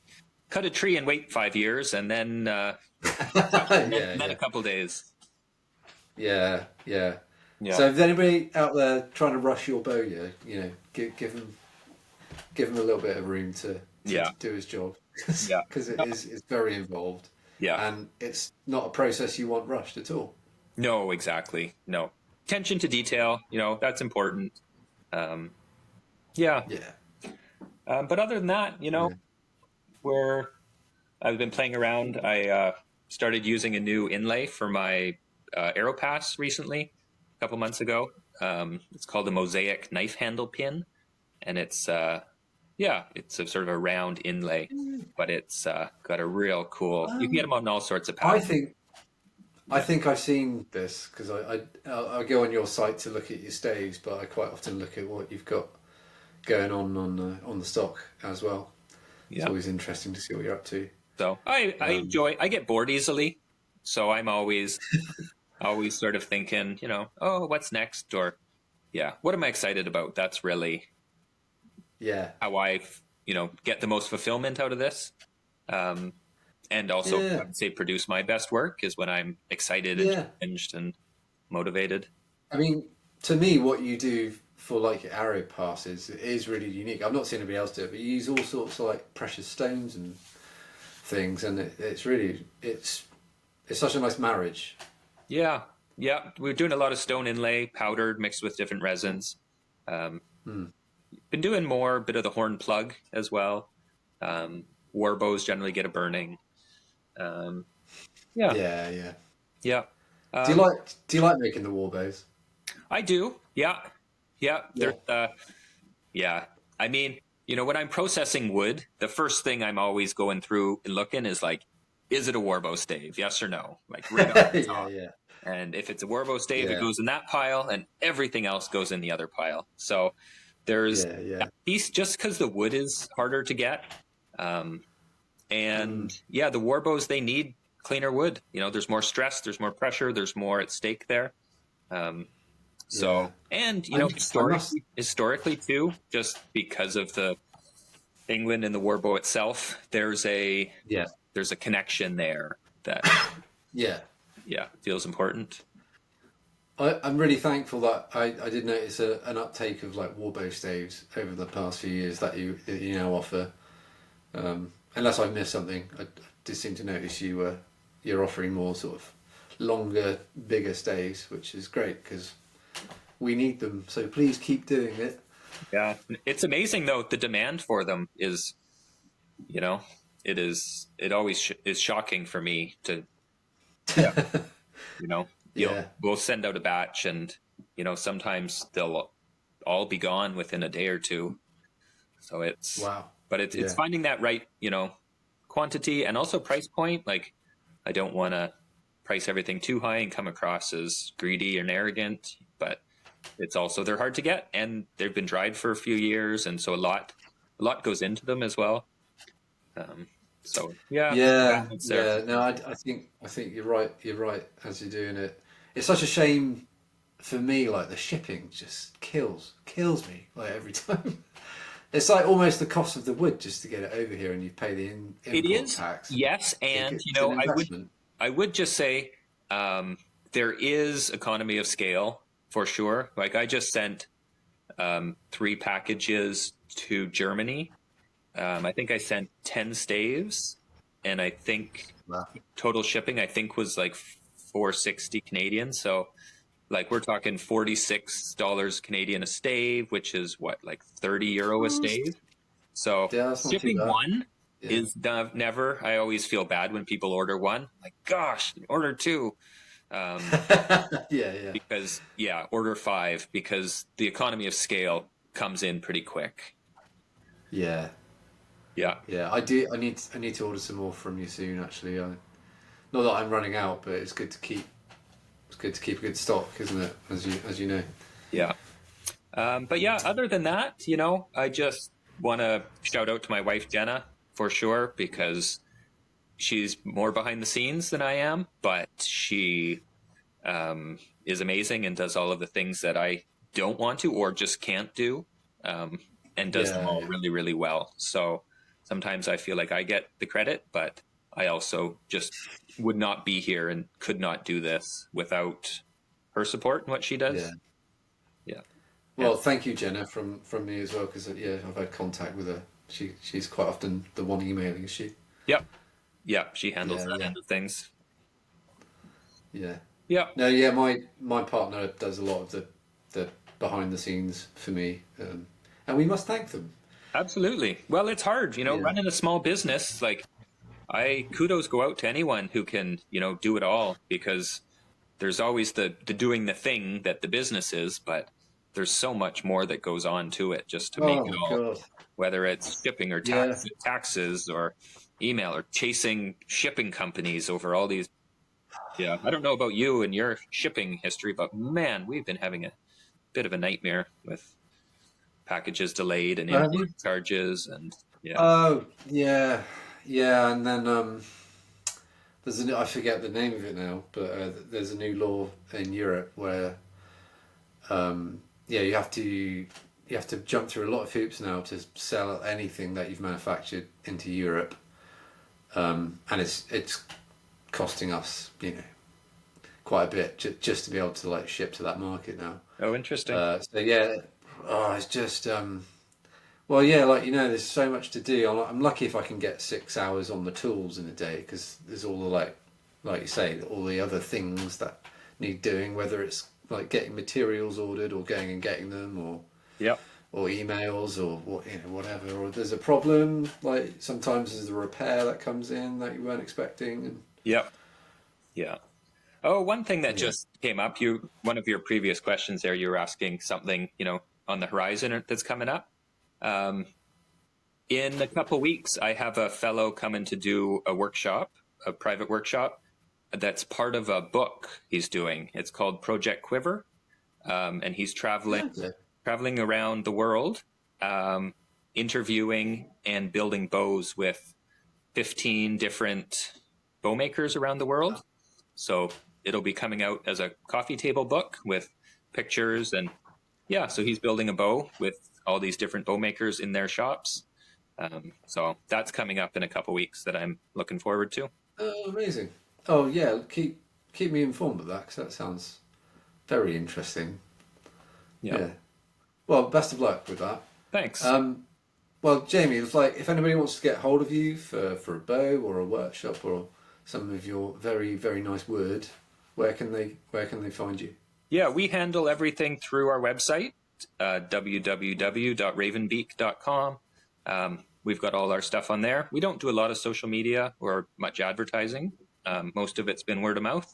cut a tree and wait 5 years, and then then a couple days. Yeah. So if anybody out there trying to rush your bow, give him a little bit of room to do his job, because it's very involved. Yeah, and it's not a process you want rushed at all. No, exactly. No, attention to detail. That's important. But other than that, where I've been playing around, I started using a new inlay for my AeroPass recently, a couple months ago. It's called a Mosaic knife handle pin, and it's it's a sort of a round inlay, but it's got a real cool. You can get them on all sorts of patterns. I think I've seen this, because I go on your site to look at your staves, but I quite often look at what you've got going on the stock as well. It's always interesting to see what you're up to. So I enjoy. I get bored easily, so I'm always sort of thinking, oh, what's next, or what am I excited about? That's really how I get the most fulfillment out of this, and also I would say produce my best work is when I'm excited and challenged and motivated. I mean, to me, what you do for like your arrow passes is really unique. I've not seen anybody else do it, but you use all sorts of like precious stones and things, and it's such a nice marriage. Yeah, we're doing a lot of stone inlay, powdered, mixed with different resins. Been doing more bit of the horn plug as well. War bows generally get a burning. Yeah. Do you like making the war bows? I do. Yeah. I mean, when I'm processing wood, the first thing I'm always going through and looking is like, is it a warbow stave? Yes or no? Like right off the top. And if it's a warbow stave, it goes in that pile, and everything else goes in the other pile. So there's that piece, just because the wood is harder to get. The warbows, they need cleaner wood. There's more stress, there's more pressure, there's more at stake there. Historically too, just because of the England and the warbow itself, there's a connection there that feels important. I'm really thankful that I did notice an uptake of like warbow staves over the past few years that you now offer. Unless I missed something, I did seem to notice you're offering more sort of longer, bigger staves, which is great because we need them. So please keep doing it. Yeah, it's amazing though. The demand for them is, it always is shocking for me to, we'll send out a batch and, sometimes they'll all be gone within a day or two. So it's, but it's finding that right, quantity and also price point. Like I don't want to price everything too high and come across as greedy and arrogant, but it's also, they're hard to get and they've been dried for a few years. And so a lot goes into them as well. No, I think you're right. You're right as you're doing it. It's such a shame for me, like the shipping just kills me like every time. It's like almost the cost of the wood just to get it over here, and you pay the It import is, tax. yes, and It's an investment. I would just say there is economy of scale for sure. Like I just sent 3 packages to Germany. I think I sent 10 staves, and I think Wow. total shipping I think was like 460 Canadian. So like we're talking $46 Canadian a stave, which is what, like €30 a stave. So Yeah, that's not too shipping bad. one Yeah. is never. I always feel bad when people order one. Like, gosh, order two. Um, Yeah, yeah. because yeah, order five because the economy of scale comes in pretty quick. Yeah. Yeah. Yeah. I need to order some more from you soon actually. Not that I'm running out, but it's good to keep a good stock, isn't it? As you know. Yeah. But yeah, other than that, I just want to shout out to my wife, Jenna, for sure, because she's more behind the scenes than I am, but she is amazing and does all of the things that I don't want to or just can't do, um, and does them Yeah, all yeah. really, really well. So sometimes I feel like I get the credit, but I also just would not be here and could not do this without her support and what she Yeah. does. Yeah. Yeah. Well, thank you, Jenna, from me as well, because yeah, I've had contact with her. She's quite often the one emailing, is she? Yep. Yeah. She handles Yeah, that yeah, end of things. yeah. Yeah. No, yeah, my partner does a lot of the behind the scenes for me, and we must thank them. Absolutely. Well, it's hard, Yeah. running a small business. Like, I kudos go out to anyone who can, do it all because there's always the doing the thing that the business is, but there's so much more that goes on to it just to make Oh it my all, God. whether it's shipping or Yeah. taxes or email or chasing shipping companies over all these. Yeah, I don't know about you and your shipping history, but man, we've been having a bit of a nightmare with packages delayed and Have import you? charges and yeah. Oh, yeah, yeah, and then I forget the name of it now, but there's a new law in Europe where yeah, you have to jump through a lot of hoops now to sell anything that you've manufactured into Europe, and it's costing us, quite a bit just to be able to like ship to that market now. Oh, interesting. So yeah, oh, it's just well, yeah, like there's so much to do. I'm lucky if I can get 6 hours on the tools in a day because there's all the like you say, all the other things that need doing, whether it's like getting materials ordered or going and getting them, Yep. or emails or whatever. Or there's a problem, like sometimes there's a repair that comes in that you weren't expecting, and Yep. Yeah. Oh, one thing that yeah, just came up, one of your previous questions there, you were asking something, on the horizon that's coming up. Um, in a couple weeks, I have a fellow coming to do a workshop, a private workshop that's part of a book he's doing. It's called Project Quiver, and he's okay. traveling around the world, um, interviewing and building bows with 15 different bow makers around the world. So it'll be coming out as a coffee table book with pictures and yeah. So he's building a bow with all these different bow makers in their shops. So that's coming up in a couple weeks that I'm looking forward to. Oh, amazing. Oh yeah, keep me informed of that because that sounds very interesting. Yeah. Yeah. Well, best of luck with that. Thanks. Well, Jamie, it's like if anybody wants to get hold of you for a bow or a workshop or some of your very very nice wood, where can they find you? Yeah, we handle everything through our website, www.ravenbeak.com. We've got all our stuff on there. We don't do a lot of social media or much advertising. Most of it's been word of mouth.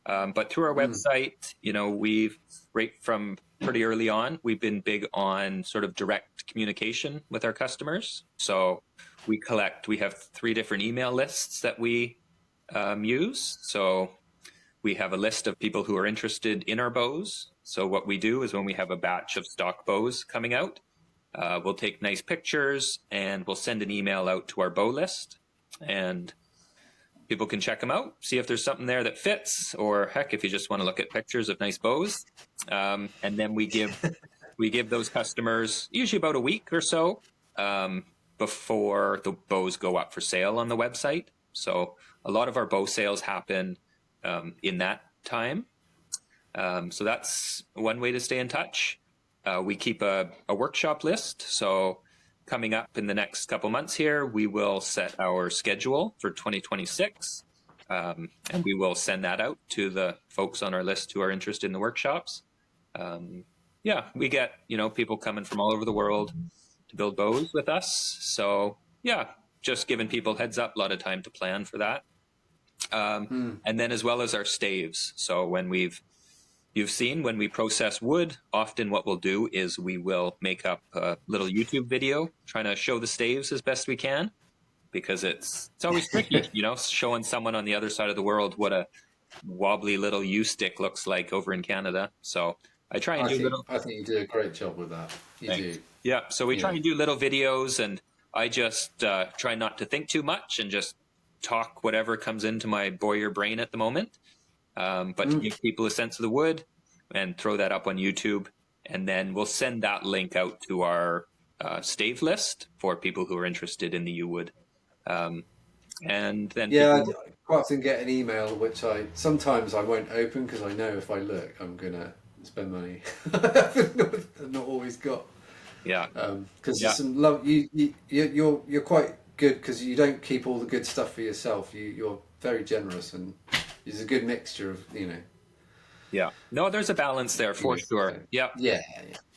But through our Mm. website, we've right from pretty early on, we've been big on sort of direct communication with our customers. So we have 3 different email lists that we use. So we have a list of people who are interested in our bows. So what we do is when we have a batch of stock bows coming out, we'll take nice pictures and we'll send an email out to our bow list. And people can check them out, see if there's something there that fits, or heck, if you just want to look at pictures of nice bows. And then we give those customers usually about a week or so before the bows go up for sale on the website. So a lot of our bow sales happen in that time. So that's one way to stay in touch. We keep a workshop list. So coming up in the next couple months here, we will set our schedule for 2026. And we will send that out to the folks on our list who are interested in the workshops. Yeah, we get, people coming from all over the world to build bows with us. So yeah, just giving people heads up, a lot of time to plan for that. And then as well as our staves. So you've seen when we process wood, often what we'll do is we will make up a little YouTube video trying to show the staves as best we can, because it's always tricky, showing someone on the other side of the world what a wobbly little U stick looks like over in Canada. So I try and I think you do a great job with that. You do. Yeah. So we try and do little videos, and I just try not to think too much and just talk whatever comes into my boyer brain at the moment. But to give people a sense of the wood and throw that up on YouTube. And then we'll send that link out to our stave list for people who are interested in the U wood. And then I quite often get an email which sometimes I won't open because I know if I look I'm gonna spend money. I've not always got. Yeah. Because there's some love. You're quite good because you don't keep all the good stuff for yourself. You're very generous, and it's a good mixture of Yeah. No, there's a balance there for sure. Yeah.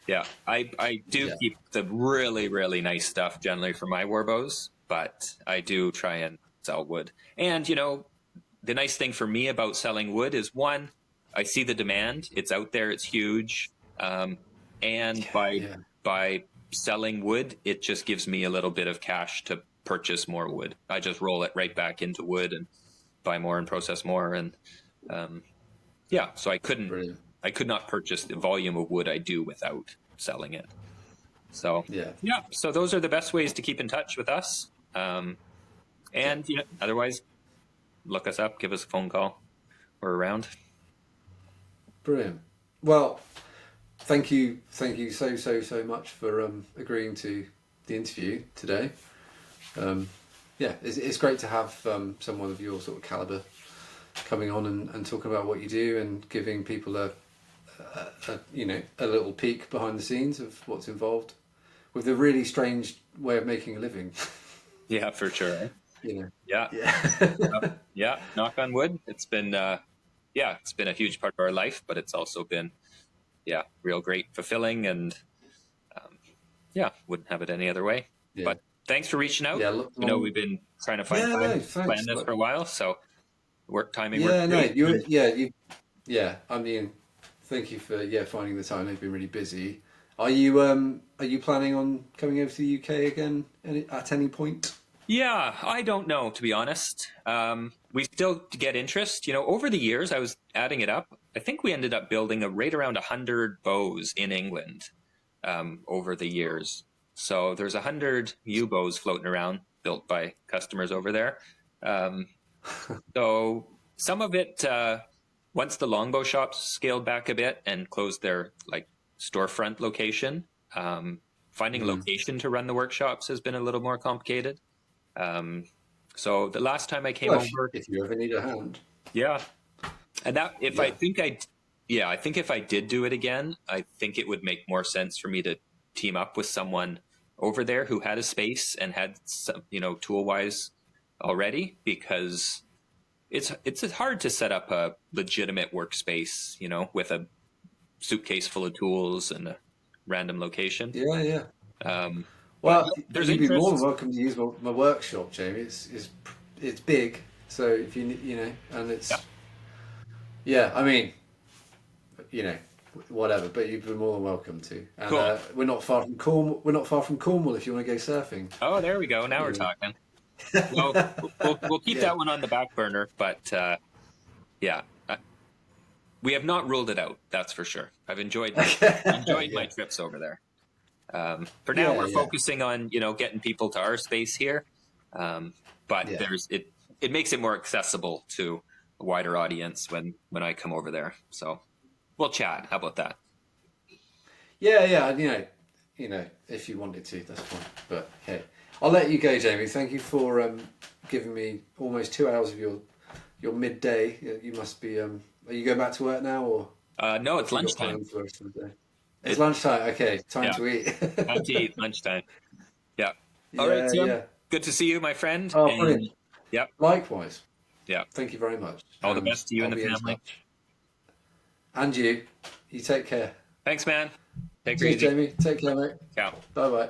Yeah. I do keep the really, really nice stuff generally for my war bows, but I do try and sell wood. And, the nice thing for me about selling wood is, one, I see the demand. It's out there. It's huge. And by selling wood, it just gives me a little bit of cash to purchase more wood. I just roll it right back into wood and buy more and process more. And so I could not purchase the volume of wood I do without selling it. So so those are the best ways to keep in touch with us. And otherwise, look us up, give us a phone call. We're around. Brilliant. Well, thank you so much for agreeing to the interview today. It's great to have someone of your sort of caliber coming on and talking about what you do and giving people a little peek behind the scenes of what's involved with a really strange way of making a living. Yeah, for sure. Yeah. Knock on wood. It's been it's been a huge part of our life, but it's also been real great, fulfilling, and wouldn't have it any other way. But thanks for reaching out. We've been trying to find time to plan this for a while, so timing worked great. I mean, thank you for finding the time. They've been really busy. Are you planning on coming over to the UK again at any point? Yeah, I don't know, to be honest. We still get interest. Over the years, I was adding it up. I think we ended up building right around 100 bows in England over the years. So there's 100 U bows floating around built by customers over there. So some of it, once the longbow shops scaled back a bit and closed their storefront location, finding a location to run the workshops has been a little more complicated. So the last time I came over, if you ever need a hand, and that I think if I did do it again, I think it would make more sense for me to team up with someone over there who had a space and had some, tool wise already, because it's hard to set up a legitimate workspace, with a suitcase full of tools and a random location. Well, you'd be more than welcome to use my workshop, Jamie. It's big, so if and it's I mean, whatever. But you'd be more than welcome to. And cool. We're not far from Cornwall. We're not far from Cornwall if you want to go surfing. Oh, there we go. Now we're talking. Well, we'll keep that one on the back burner, but we have not ruled it out. That's for sure. I've enjoyed my trips over there. For now, we're focusing on getting people to our space here, but it makes it more accessible to a wider audience when I come over there. So we'll chat. How about that? Yeah, if you wanted to, that's fine. But hey, I'll let you go, Jamie. Thank you for giving me almost 2 hours of your midday. You must be. Are you going back to work now, or No, have it's you got lunchtime. plans for the rest of the day? It's lunchtime. Okay, time Yeah, to eat. time to eat lunchtime. Yeah. All right, Yeah, Tim. yeah. Good to see you, my friend. Oh, And brilliant. yep, Likewise. yeah. Thank you very much. All the best to you I'll and the be in family. touch. And you. You take care. Thanks, man. Take her Cheers, easy. Jamie. Take care, mate. Ciao. Bye bye.